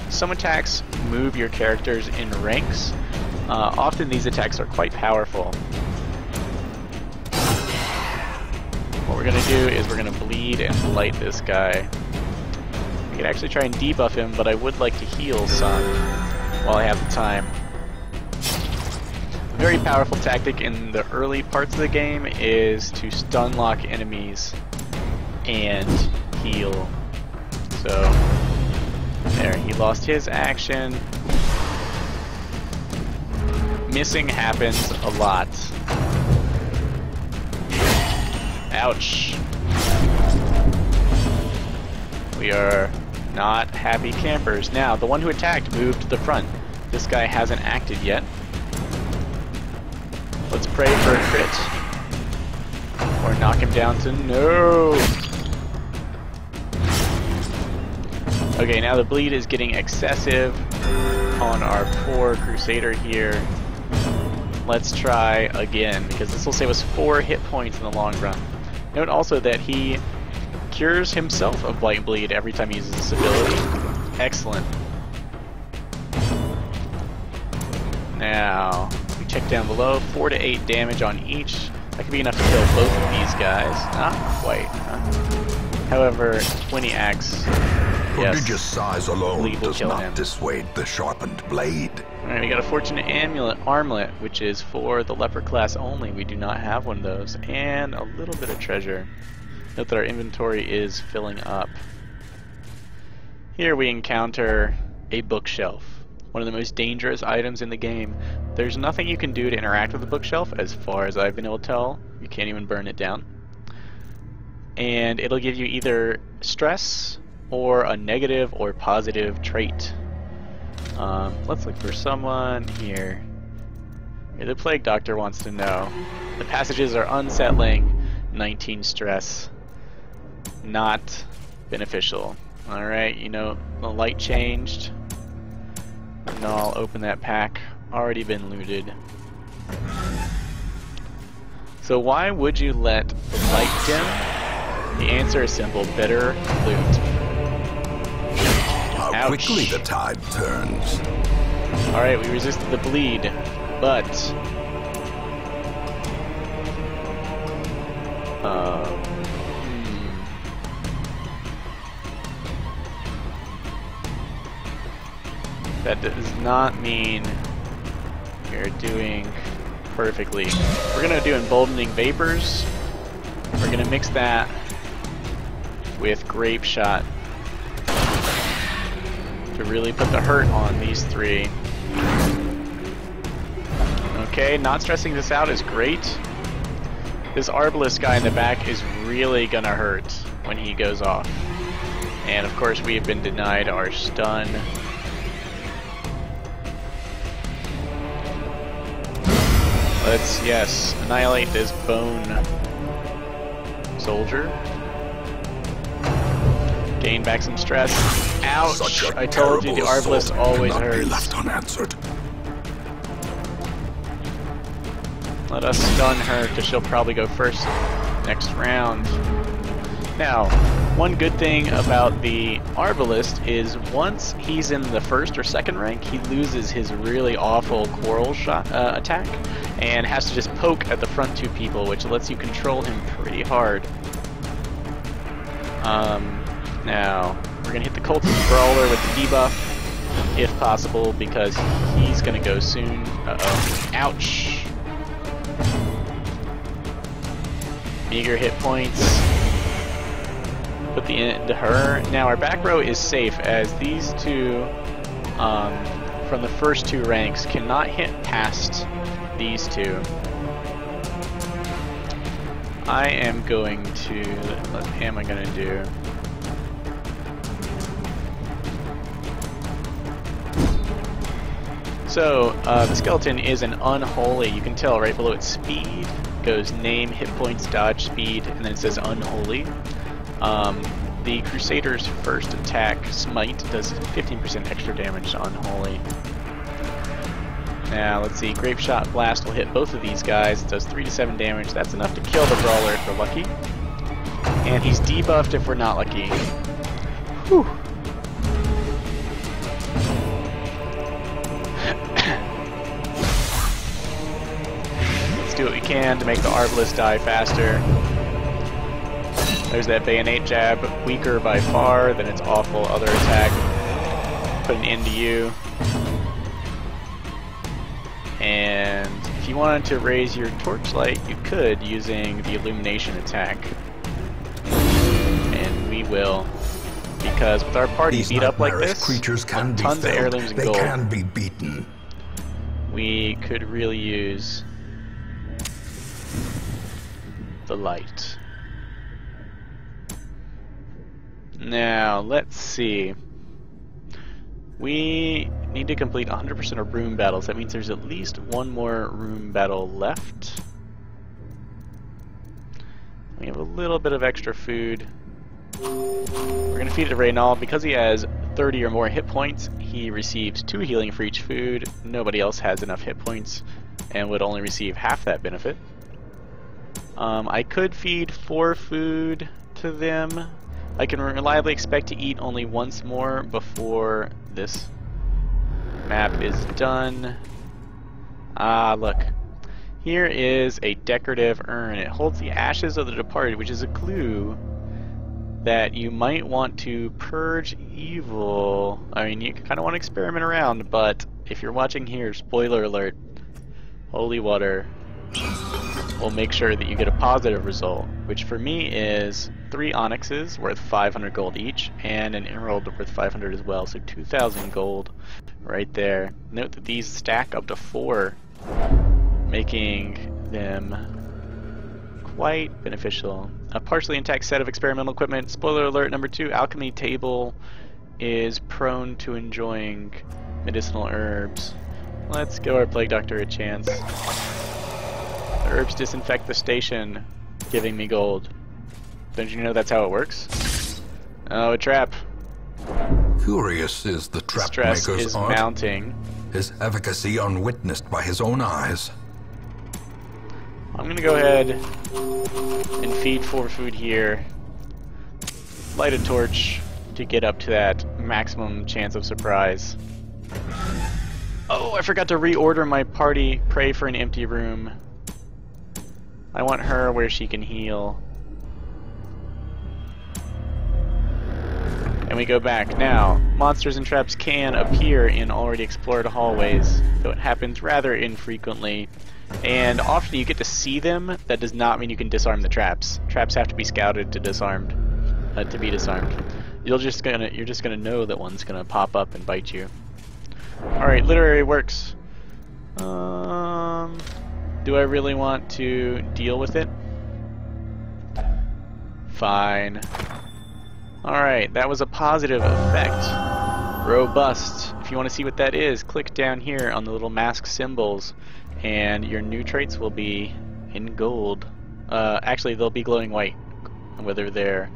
Speaker 1: Some attacks move your characters in ranks. Often these attacks are quite powerful. What we're going to do is we're going to bleed and blight this guy. We can actually try and debuff him, but I would like to heal some while I have the time. A very powerful tactic in the early parts of the game is to stun lock enemies and heal. So there, he lost his action. Missing happens a lot. Ouch. We are not happy campers. Now, the one who attacked moved to the front. This guy hasn't acted yet. Let's pray for a crit. Or knock him down to no. Okay, now the bleed is getting excessive on our poor Crusader here. Let's try again, because this will save us 4 hit points in the long run. Note also that he cures himself of Blight Bleed every time he uses this ability. Excellent. Now, we check down below, 4 to 8 damage on each. That could be enough to kill both of these guys. Not quite, huh? However, 20 axe.
Speaker 3: Prodigious size alone does not
Speaker 1: him.
Speaker 3: dissuade the sharpened blade.
Speaker 1: Alright, we got a Fortunate Armlet, which is for the leper class only. We do not have one of those. And a little bit of treasure. Note that our inventory is filling up. Here we encounter a bookshelf. One of the most dangerous items in the game. There's nothing you can do to interact with the bookshelf, as far as I've been able to tell. You can't even burn it down. And it'll give you either stress or a negative or positive trait. Let's look for someone here. The Plague Doctor wants to know. The passages are unsettling. 19 stress. Not beneficial. Alright, you know, the light changed. No, I'll open that pack. Already been looted. So why would you let the light dim? The answer is simple. Better loot.
Speaker 3: How quickly the tide turns.
Speaker 1: Alright, we resisted the bleed, but that does not mean we're doing perfectly. We're gonna do Emboldening Vapors. We're gonna mix that with Grape Shot to really put the hurt on these 3. Okay, not stressing this out is great. This Arbalest guy in the back is really gonna hurt when he goes off. And of course we have been denied our stun. Let's, yes, annihilate this bone soldier. Gain back some stress. Ouch! I told you the Arbalest always hurts.
Speaker 3: Left unanswered.
Speaker 1: Let us stun her, because she'll probably go first next round. Now, one good thing about the Arbalest is once he's in the 1st or 2nd rank, he loses his really awful quarrel shot attack, and has to just poke at the front 2 people, which lets you control him pretty hard. Now, we're going to hit the Cultist Brawler with the debuff, if possible, because he's going to go soon. Uh-oh. Ouch! Meager hit points. Put the end to her. Now, our back row is safe, as these 2, from the first 2 ranks, cannot hit past these 2. I am going to... What am I going to do? So, the skeleton is an unholy. You can tell right below its speed. Goes name, hit points, dodge, speed, and then it says unholy. The Crusader's first attack, Smite, does 15% extra damage to unholy. Now, let's see. Grape Shot Blast will hit both of these guys. It does 3 to 7 damage. That's enough to kill the Brawler if we're lucky. And he's debuffed if we're not lucky. Whew. Let's do what we can to make the Arbalest die faster. There's that Bayonet jab. Weaker by far than its awful other attack. Put an end to you. And if you wanted to raise your Torchlight, you could using the Illumination attack. And we will. Because with our party
Speaker 3: These
Speaker 1: beat up like
Speaker 3: nightmarish
Speaker 1: this,
Speaker 3: creatures can be
Speaker 1: tons of
Speaker 3: felled.
Speaker 1: heirlooms and
Speaker 3: They
Speaker 1: gold,
Speaker 3: can be beaten.
Speaker 1: we could really use the light. Now, let's see. We need to complete 100% of room battles. That means there's at least one more room battle left. We have a little bit of extra food. We're going to feed it to Reynald. Because he has 30 or more hit points, he receives 2 healing for each food. Nobody else has enough hit points and would only receive half that benefit. I could feed 4 food to them. I can reliably expect to eat only once more before this map is done. Ah, look. Here is a decorative urn. It holds the ashes of the departed, which is a clue that you might want to purge evil. I mean, you kind of want to experiment around, but if you're watching here, spoiler alert, holy water will make sure that you get a positive result, which for me is 3 onyxes worth 500 gold each, and an emerald worth 500 as well, so 2,000 gold right there. Note that these stack up to 4, making them quite beneficial. A partially intact set of experimental equipment. Spoiler alert number 2, alchemy table is prone to enjoying medicinal herbs. Let's give our Plague Doctor a chance. The herbs disinfect the station, giving me gold. Don't you know that's how it works? Oh, a trap.
Speaker 3: Curious is the trap
Speaker 1: Stress
Speaker 3: maker's
Speaker 1: is
Speaker 3: art.
Speaker 1: mounting.
Speaker 3: His efficacy unwitnessed by his own eyes.
Speaker 1: I'm gonna go ahead and feed 4 food here. Light a torch to get up to that maximum chance of surprise. Oh, I forgot to reorder my party. Pray for an empty room. I want her where she can heal. And we go back. Now, monsters and traps can appear in already explored hallways, though it happens rather infrequently. And often you get to see them. That does not mean you can disarm the traps. Traps have to be scouted to be disarmed. You're just gonna know that one's gonna pop up and bite you. Alright, literary works. Do I really want to deal with it? Fine. Alright, that was a positive effect. Robust. If you want to see what that is, click down here on the little mask symbols, and your new traits will be in gold. Actually, they'll be glowing white, whether they're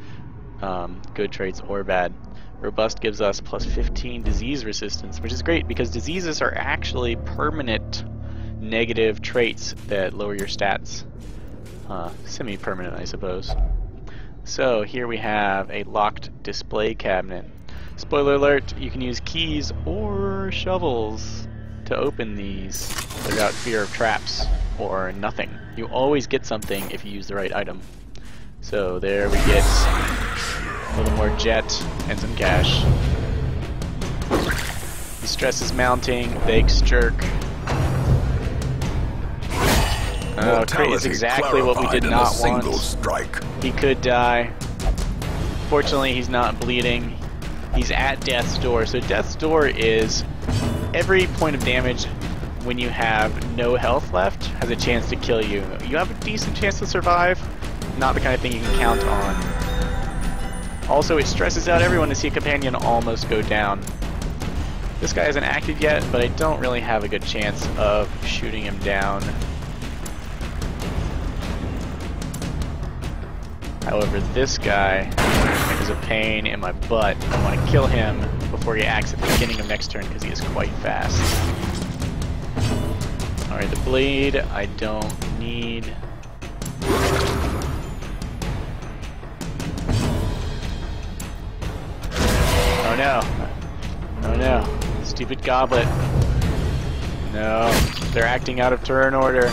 Speaker 1: good traits or bad. Robust gives us plus 15 disease resistance, which is great because diseases are actually permanent negative traits that lower your stats. Semi-permanent, I suppose. So here we have a locked display cabinet. Spoiler alert, you can use keys or shovels to open these without fear of traps or nothing. You always get something if you use the right item. So there we get a little more jet and some cash. The stress is mounting, Vegas jerk. Crit is exactly what we did not want.
Speaker 3: Strike.
Speaker 1: He could die. Fortunately, he's not bleeding. He's at death's door. So death's door is every point of damage when you have no health left has a chance to kill you. You have a decent chance to survive. Not the kind of thing you can count on. Also, it stresses out everyone to see a companion almost go down. This guy hasn't acted yet, but I don't really have a good chance of shooting him down. However, this guy is a pain in my butt. I want to kill him before he acts at the beginning of next turn because he is quite fast. Alright, the bleed I don't need. Oh no. Oh no. Stupid goblet. No. They're acting out of turn order.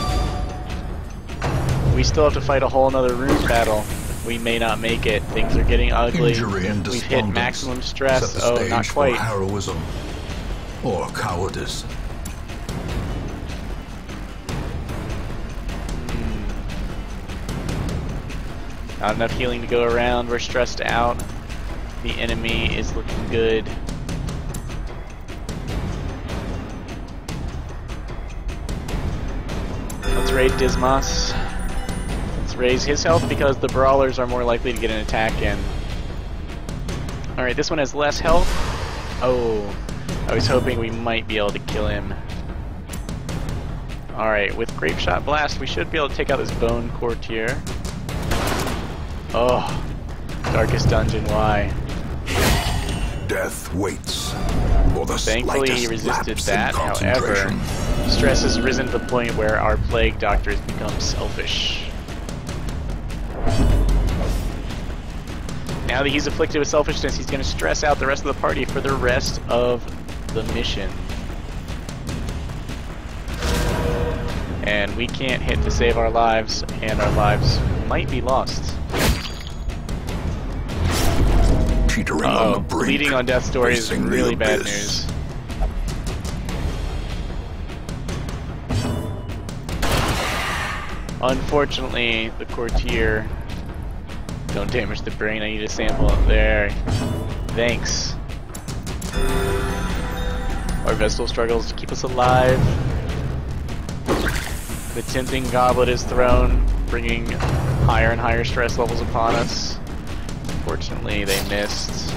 Speaker 1: We still have to fight a whole nother rune battle. We may not make it. Things are getting ugly. We've hit maximum stress. Oh, not quite.
Speaker 3: Heroism or cowardice.
Speaker 1: Not enough healing to go around. We're stressed out. The enemy is looking good. Let's raid Dismas. Let's raise his health because the brawlers are more likely to get an attack in. Alright, this one has less health. Oh, I was hoping we might be able to kill him. Alright, with Grape Shot Blast, we should be able to take out this Bone Courtier. Oh, Darkest Dungeon, why?
Speaker 3: Death waits for the
Speaker 1: Thankfully, he resisted that. However, stress has risen to the point where our Plague Doctor has become selfish. Now that he's afflicted with selfishness, he's going to stress out the rest of the party for the rest of the mission. And we can't hit to save our lives, and our lives might be lost.
Speaker 3: On the brink,
Speaker 1: bleeding on death's door is really bad news. Unfortunately, the Courtier... Don't damage the brain, I need a sample up there. Thanks. Our Vestal struggles to keep us alive. The Tempting Goblet is thrown, bringing higher and higher stress levels upon us. Unfortunately, they missed.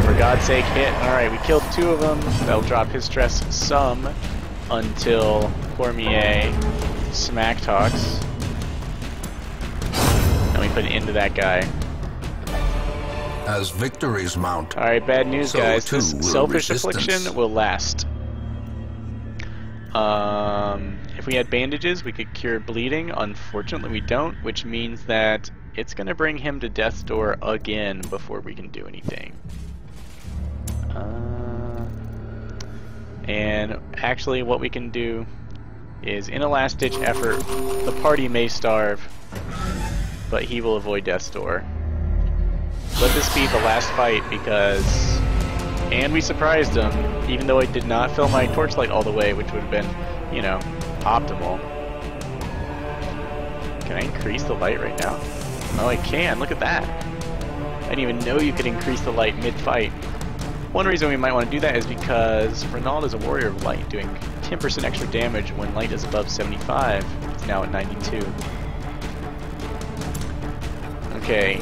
Speaker 1: For God's sake, hit. Alright, we killed 2 of them. That'll drop his stress some until Cormier smack talks. And we put an end to that guy.
Speaker 3: As victories mount.
Speaker 1: Alright, bad news,
Speaker 3: so
Speaker 1: guys.
Speaker 3: too
Speaker 1: This
Speaker 3: will
Speaker 1: selfish
Speaker 3: resistance.
Speaker 1: affliction will last. If we had bandages, we could cure bleeding. Unfortunately, we don't, which means that it's going to bring him to death's door again before we can do anything. And actually, what we can do is, in a last-ditch effort, the party may starve, but he will avoid death's door. Let this be the last fight because... And we surprised him, even though I did not fill my Torchlight all the way, which would have been, you know, optimal. Can I increase the light right now? Oh, I can. Look at that. I didn't even know you could increase the light mid-fight. One reason we might want to do that is because Ronald is a warrior of light, doing 10% extra damage when light is above 75. It's now at 92. Okay.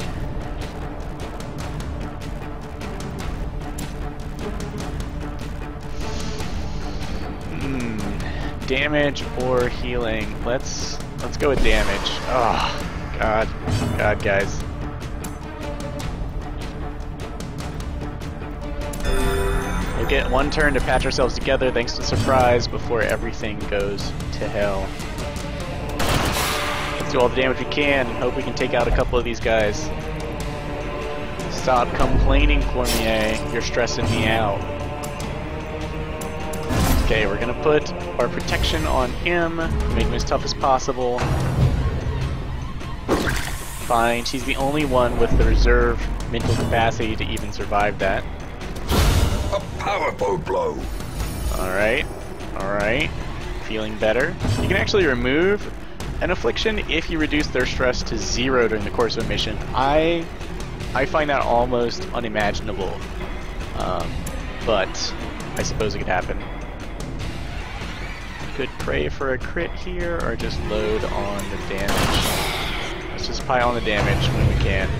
Speaker 1: Damage or healing? Let's go with damage. Oh, God, guys. We'll get one turn to patch ourselves together thanks to surprise before everything goes to hell. Let's do all the damage we can and hope we can take out a couple of these guys. Stop complaining, Cormier. You're stressing me out. Okay, we're gonna put our protection on him, make him as tough as possible. Fine, she's the only one with the reserve mental capacity to even survive that.
Speaker 3: A powerful blow.
Speaker 1: Alright, alright. Feeling better. You can actually remove an affliction if you reduce their stress to 0 during the course of a mission. I find that almost unimaginable. But I suppose it could happen. Could pray for a crit here or just load on the damage. Let's just pile on the damage when we can.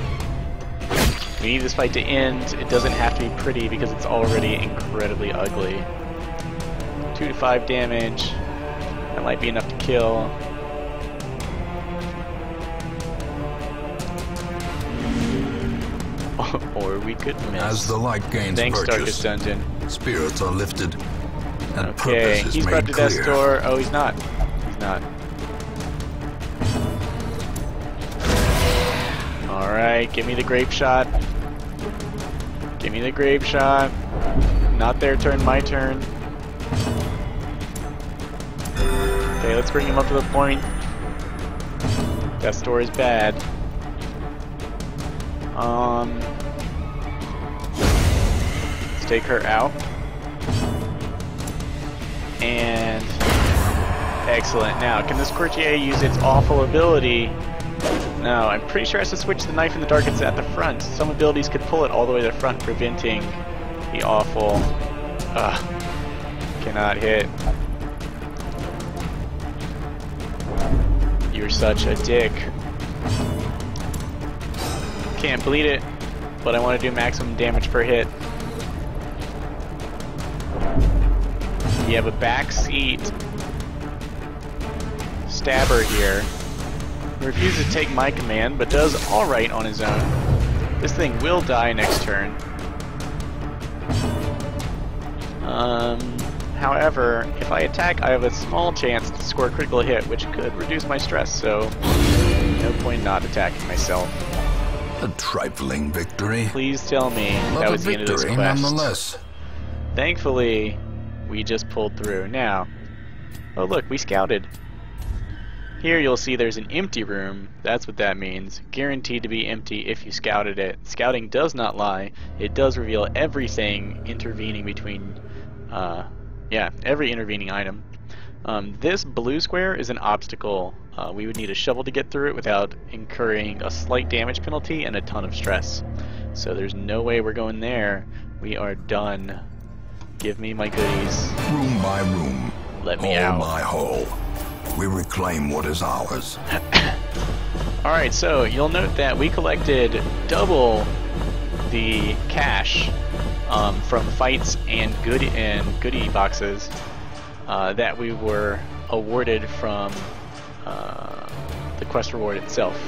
Speaker 1: We need this fight to end. It doesn't have to be pretty because it's already incredibly ugly. 2 to 5 damage. That might be enough to kill. Or we could miss.
Speaker 3: As the light gains
Speaker 1: Thanks,
Speaker 3: purchase,
Speaker 1: Darkest Dungeon.
Speaker 3: spirits are lifted, and
Speaker 1: Okay,
Speaker 3: purpose is
Speaker 1: he's
Speaker 3: made
Speaker 1: about to death's
Speaker 3: clear.
Speaker 1: door. Oh, he's not. He's not. Alright, give me the grape shot. Give me the grape shot. Not their turn, my turn. Okay, let's bring him up to the point. Death's door is bad. Let's take her out. And excellent. Now, can this courtier use its awful ability? No, I'm pretty sure it has to switch the knife in the dark. It's at the front. Some abilities could pull it all the way to the front, preventing the awful. Cannot hit. You're such a dick. Can't bleed it, but I want to do maximum damage per hit. We have a backseat stabber here. He refuses to take my command, but does alright on his own. This thing will die next turn. However, if I attack, I have a small chance to score a critical hit, which could reduce my stress, so no point not attacking myself.
Speaker 3: A trifling victory.
Speaker 1: Please tell me
Speaker 3: But
Speaker 1: that
Speaker 3: a
Speaker 1: was the end of this
Speaker 3: victory
Speaker 1: quest.
Speaker 3: nonetheless.
Speaker 1: Thankfully, we just pulled through. Now, oh look, we scouted. Here you'll see there's an empty room. That's what that means. Guaranteed to be empty if you scouted it. Scouting does not lie. It does reveal everything intervening between, every intervening item. This blue square is an obstacle. We would need a shovel to get through it without incurring a slight damage penalty and a ton of stress. So there's no way we're going there. We are done. Give me my goodies.
Speaker 3: Room by room,
Speaker 1: Let me
Speaker 3: hall
Speaker 1: out.
Speaker 3: by hall, we reclaim what is ours.
Speaker 1: Alright, so you'll note that we collected double the cash from fights and goodie boxes that we were awarded from the quest reward itself.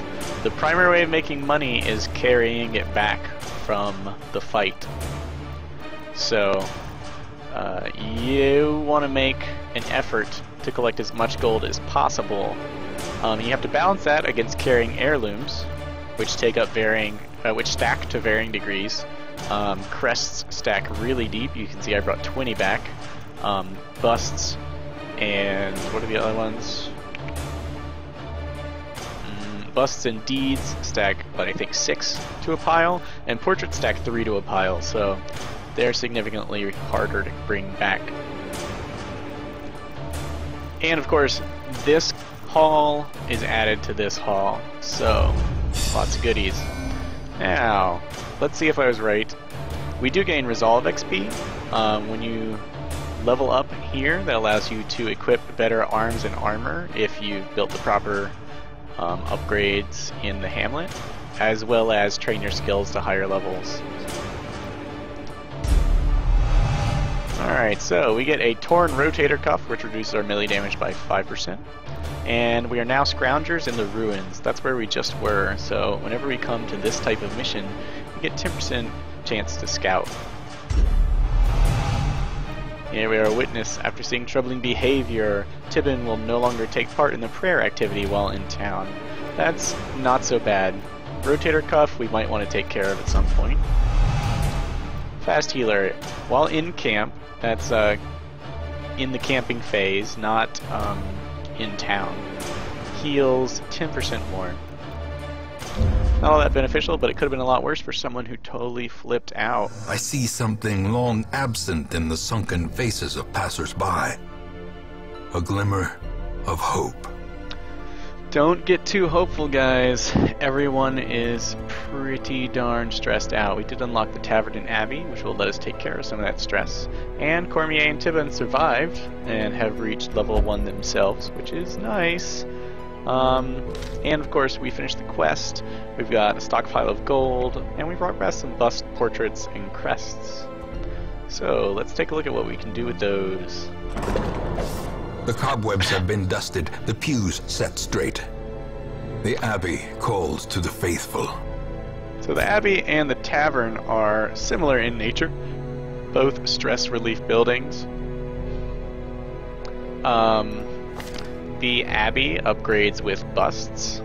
Speaker 1: The primary way of making money is carrying it back from the fight. So you want to make an effort to collect as much gold as possible. You have to balance that against carrying heirlooms, which take up which stack to varying degrees. Crests stack really deep. You can see I brought 20 back. Busts and what are the other ones? Busts and deeds stack, but I think 6 to a pile, and portraits stack 3 to a pile. So they're significantly harder to bring back. And of course, this hall is added to this hall, so lots of goodies. Now, let's see if I was right. We do gain Resolve XP. When you level up here, that allows you to equip better arms and armor if you've built the proper upgrades in the Hamlet, as well as train your skills to higher levels. Alright, so we get a Torn Rotator Cuff, which reduces our melee damage by 5%. And we are now Scroungers in the Ruins. That's where we just were, so whenever we come to this type of mission, we get 10% chance to scout. Here we are a witness. After seeing troubling behavior, Tibin will no longer take part in the prayer activity while in town. That's not so bad. Rotator Cuff we might want to take care of at some point. Fast Healer. While in camp, that's in the camping phase, not in town. Heals 10% more. Not all that beneficial, but it could have been a lot worse for someone who totally flipped out.
Speaker 3: I see something long absent in the sunken faces of passers-by. A glimmer of hope.
Speaker 1: Don't get too hopeful, guys. Everyone is pretty darn stressed out. We did unlock the Tavern in Abbey, which will let us take care of some of that stress. And Cormier and Tibin survived and have reached level 1 themselves, which is nice. And of course, we finished the quest. We've got a stockpile of gold, and we brought back some bust portraits and crests. So let's take a look at what we can do with those.
Speaker 3: The cobwebs have been dusted, the pews set straight. The Abbey calls to the faithful.
Speaker 1: So the Abbey and the Tavern are similar in nature, both stress relief buildings. The Abbey upgrades with busts.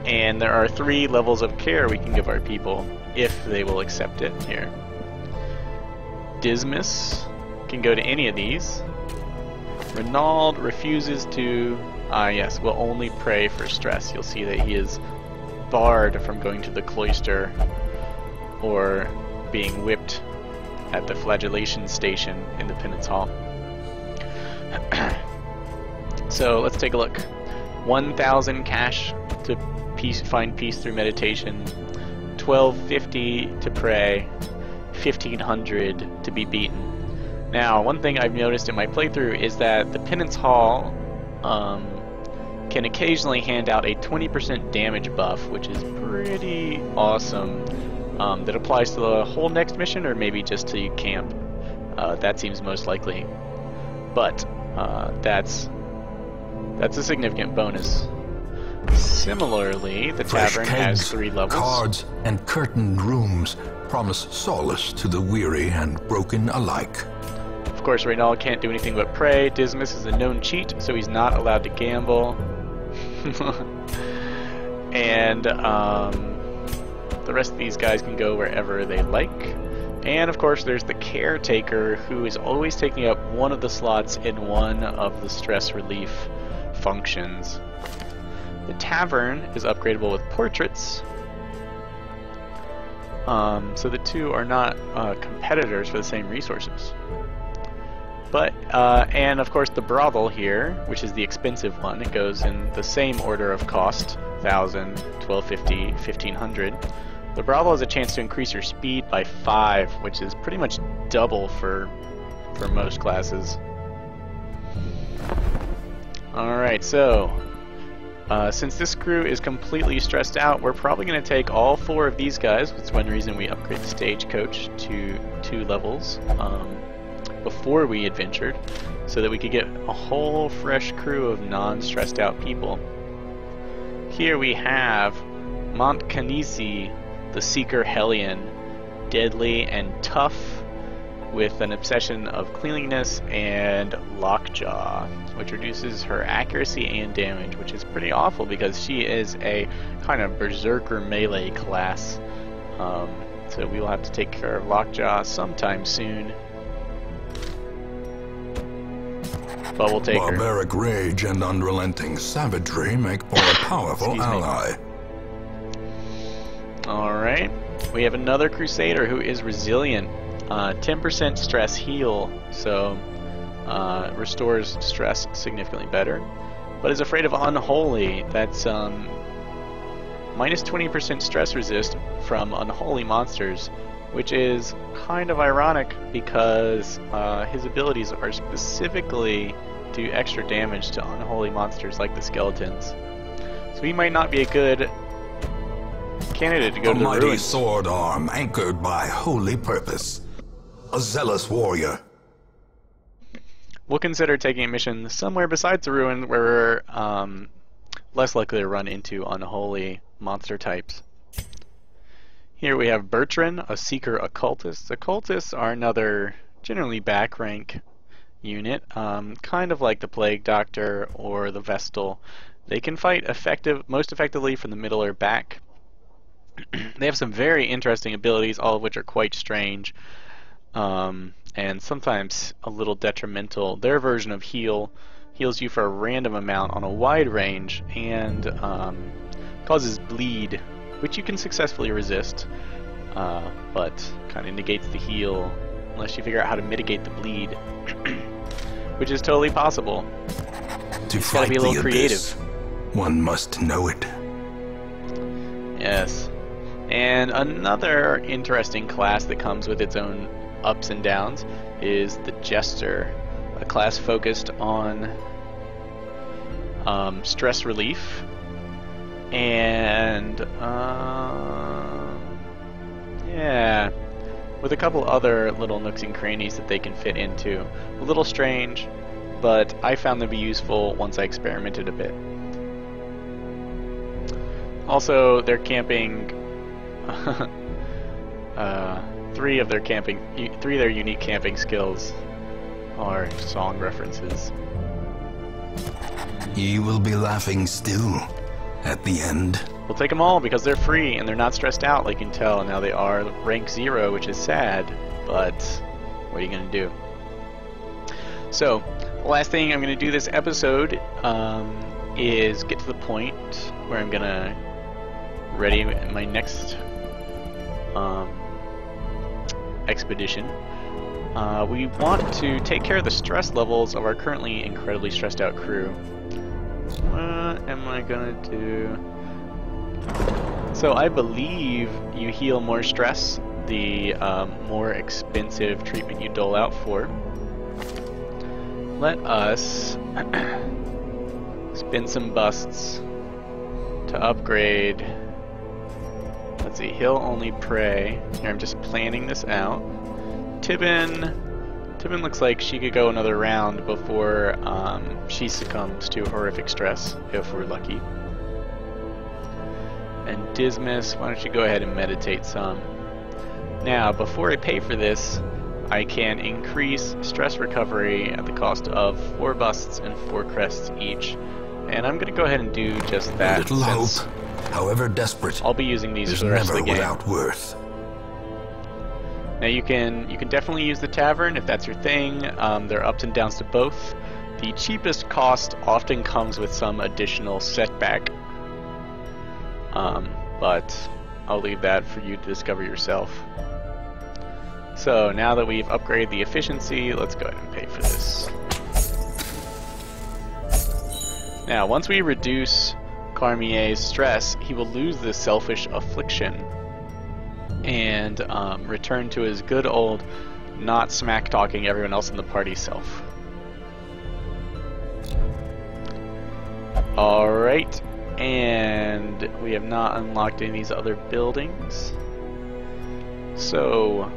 Speaker 1: And there are 3 levels of care we can give our people, if they will accept it here. Dismas can go to any of these. Renaud refuses to... yes, will only pray for stress. You'll see that he is barred from going to the cloister or being whipped at the flagellation station in the penance hall. So let's take a look. 1,000 cash to find peace through meditation, 1,250 to pray, 1,500 to be beaten. Now, one thing I've noticed in my playthrough is that the penance hall can occasionally hand out a 20% damage buff, which is pretty awesome. That applies to the whole next mission, or maybe just to camp. That seems most likely. But that's a significant bonus. Similarly, the tavern has 3 levels.
Speaker 3: Cards and curtained rooms promise solace to the weary and broken alike.
Speaker 1: Of course, Reynald can't do anything but pray. Dismas is a known cheat, so he's not allowed to gamble. And the rest of these guys can go wherever they like. And of course, there's the caretaker, who is always taking up one of the slots in one of the stress relief functions. The tavern is upgradable with portraits. So the 2 are not competitors for the same resources. But, and of course the brothel here, which is the expensive one, it goes in the same order of cost, 1,000, 1,250, 1,500. The brothel has a chance to increase your speed by 5, which is pretty much double for most classes. Alright, so, since this crew is completely stressed out, we're probably going to take all 4 of these guys. That's one reason we upgrade the stagecoach to 2 levels before we adventured, so that we could get a whole fresh crew of non-stressed out people. Here we have Montcanisi, the Seeker Hellion, deadly and tough, with an obsession of cleanliness and lockjaw, which reduces her accuracy and damage, which is pretty awful because she is a kind of berserker melee class. So we will have to take care of lockjaw sometime soon. But we'll take her.
Speaker 3: Barbaric rage and unrelenting savagery make for a powerful ally.
Speaker 1: Alright, we have another Crusader who is resilient. 10% stress heal, so restores stress significantly better. But is afraid of unholy. That's minus 20% stress resist from unholy monsters, which is kind of ironic because his abilities are specifically do extra damage to unholy monsters like the skeletons. So he might not be a good candidate to go to the
Speaker 3: mighty
Speaker 1: ruins.
Speaker 3: sword arm anchored by holy purpose. A zealous warrior.
Speaker 1: We'll consider taking a mission somewhere besides the ruin where we're less likely to run into unholy monster types. Here we have Bertrand, a seeker occultist. Occultists are another generally back rank unit, kind of like the Plague Doctor or the Vestal. They can fight most effectively from the middle or back. They have some very interesting abilities, all of which are quite strange, and sometimes a little detrimental. Their version of heal heals you for a random amount on a wide range and causes bleed, which you can successfully resist, but kind of negates the heal unless you figure out how to mitigate the bleed, which is totally possible.
Speaker 3: To
Speaker 1: It's gotta
Speaker 3: fight
Speaker 1: be a little
Speaker 3: the
Speaker 1: creative.
Speaker 3: abyss, one must know it.
Speaker 1: Yes. And another interesting class that comes with its own ups and downs is the Jester, a class focused on stress relief, and yeah, with a couple other little nooks and crannies that they can fit into. A little strange, but I found them to be useful once I experimented a bit. Also, their camping, three of their unique camping skills are song references.
Speaker 3: Ye will be laughing still at the end.
Speaker 1: We'll take them all because they're free and they're not stressed out, like you can tell. Now they are rank 0, which is sad, but what are you going to do? So, the last thing I'm going to do this episode is get to the point where I'm going to ready my next expedition. We want to take care of the stress levels of our currently incredibly stressed out crew. What am I going to do? So I believe you heal more stress the more expensive treatment you dole out for. Let us spin some busts to upgrade. Let's see, heal only prey. Here, I'm just planning this out. Tibbin looks like she could go another round before she succumbs to horrific stress, if we're lucky. And Dismas, why don't you go ahead and meditate some. Now, before I pay for this, I can increase stress recovery at the cost of 4 busts and 4 crests each. And I'm going to go ahead and do just that.
Speaker 3: Little hope, however desperate,
Speaker 1: I'll be using these
Speaker 3: is
Speaker 1: for the rest of
Speaker 3: never
Speaker 1: the game.
Speaker 3: without worth.
Speaker 1: Now you can definitely use the tavern if that's your thing. There are ups and downs to both. The cheapest cost often comes with some additional setback. But I'll leave that for you to discover yourself. So now that we've upgraded the efficiency, let's go ahead and pay for this. Now, once we reduce Carmier's stress, he will lose the selfish affliction and return to his good old not smack-talking everyone else in the party self. Alright, and we have not unlocked any of these other buildings. So,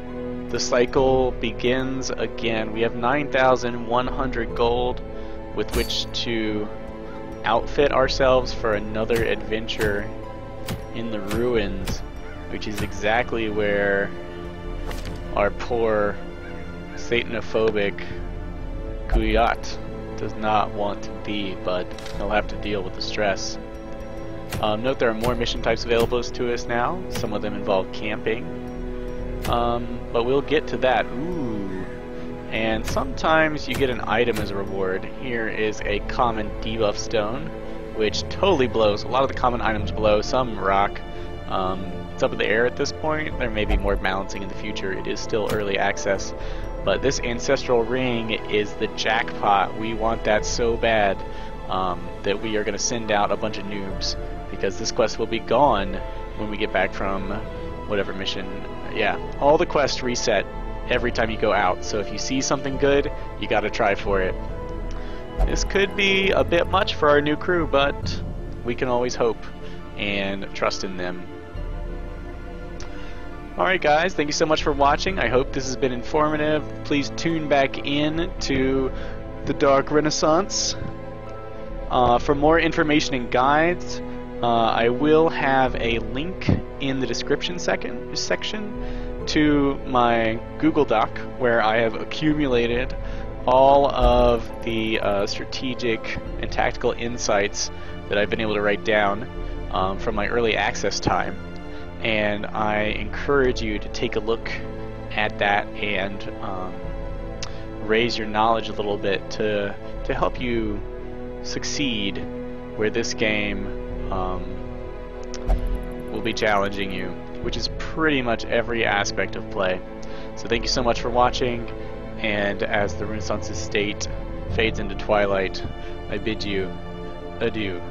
Speaker 1: the cycle begins again. We have 9,100 gold with which to outfit ourselves for another adventure in the ruins, which is exactly where our poor Satanophobic Kuyat does not want to be, but he'll have to deal with the stress. Note there are more mission types available to us now. Some of them involve camping, but we'll get to that. Ooh. And sometimes you get an item as a reward. Here is a common debuff stone, which totally blows. A lot of the common items blow, some rock. It's up in the air at this point. There may be more balancing in the future. It is still early access. But this ancestral ring is the jackpot. We want that so bad that we are going to send out a bunch of noobs, because this quest will be gone when we get back from whatever mission. Yeah, all the quests reset every time you go out, so if you see something good, you gotta try for it. This could be a bit much for our new crew, but we can always hope and trust in them. Alright guys, thank you so much for watching. I hope this has been informative. Please tune back in to the Dark Renaissance. For more information and guides, I will have a link in the description section to my Google Doc, where I have accumulated all of the strategic and tactical insights that I've been able to write down from my early access time. And I encourage you to take a look at that and raise your knowledge a little bit to help you succeed where this game will be challenging you, which is pretty much every aspect of play. So thank you so much for watching, and as the Renaissance's state fades into twilight, I bid you adieu.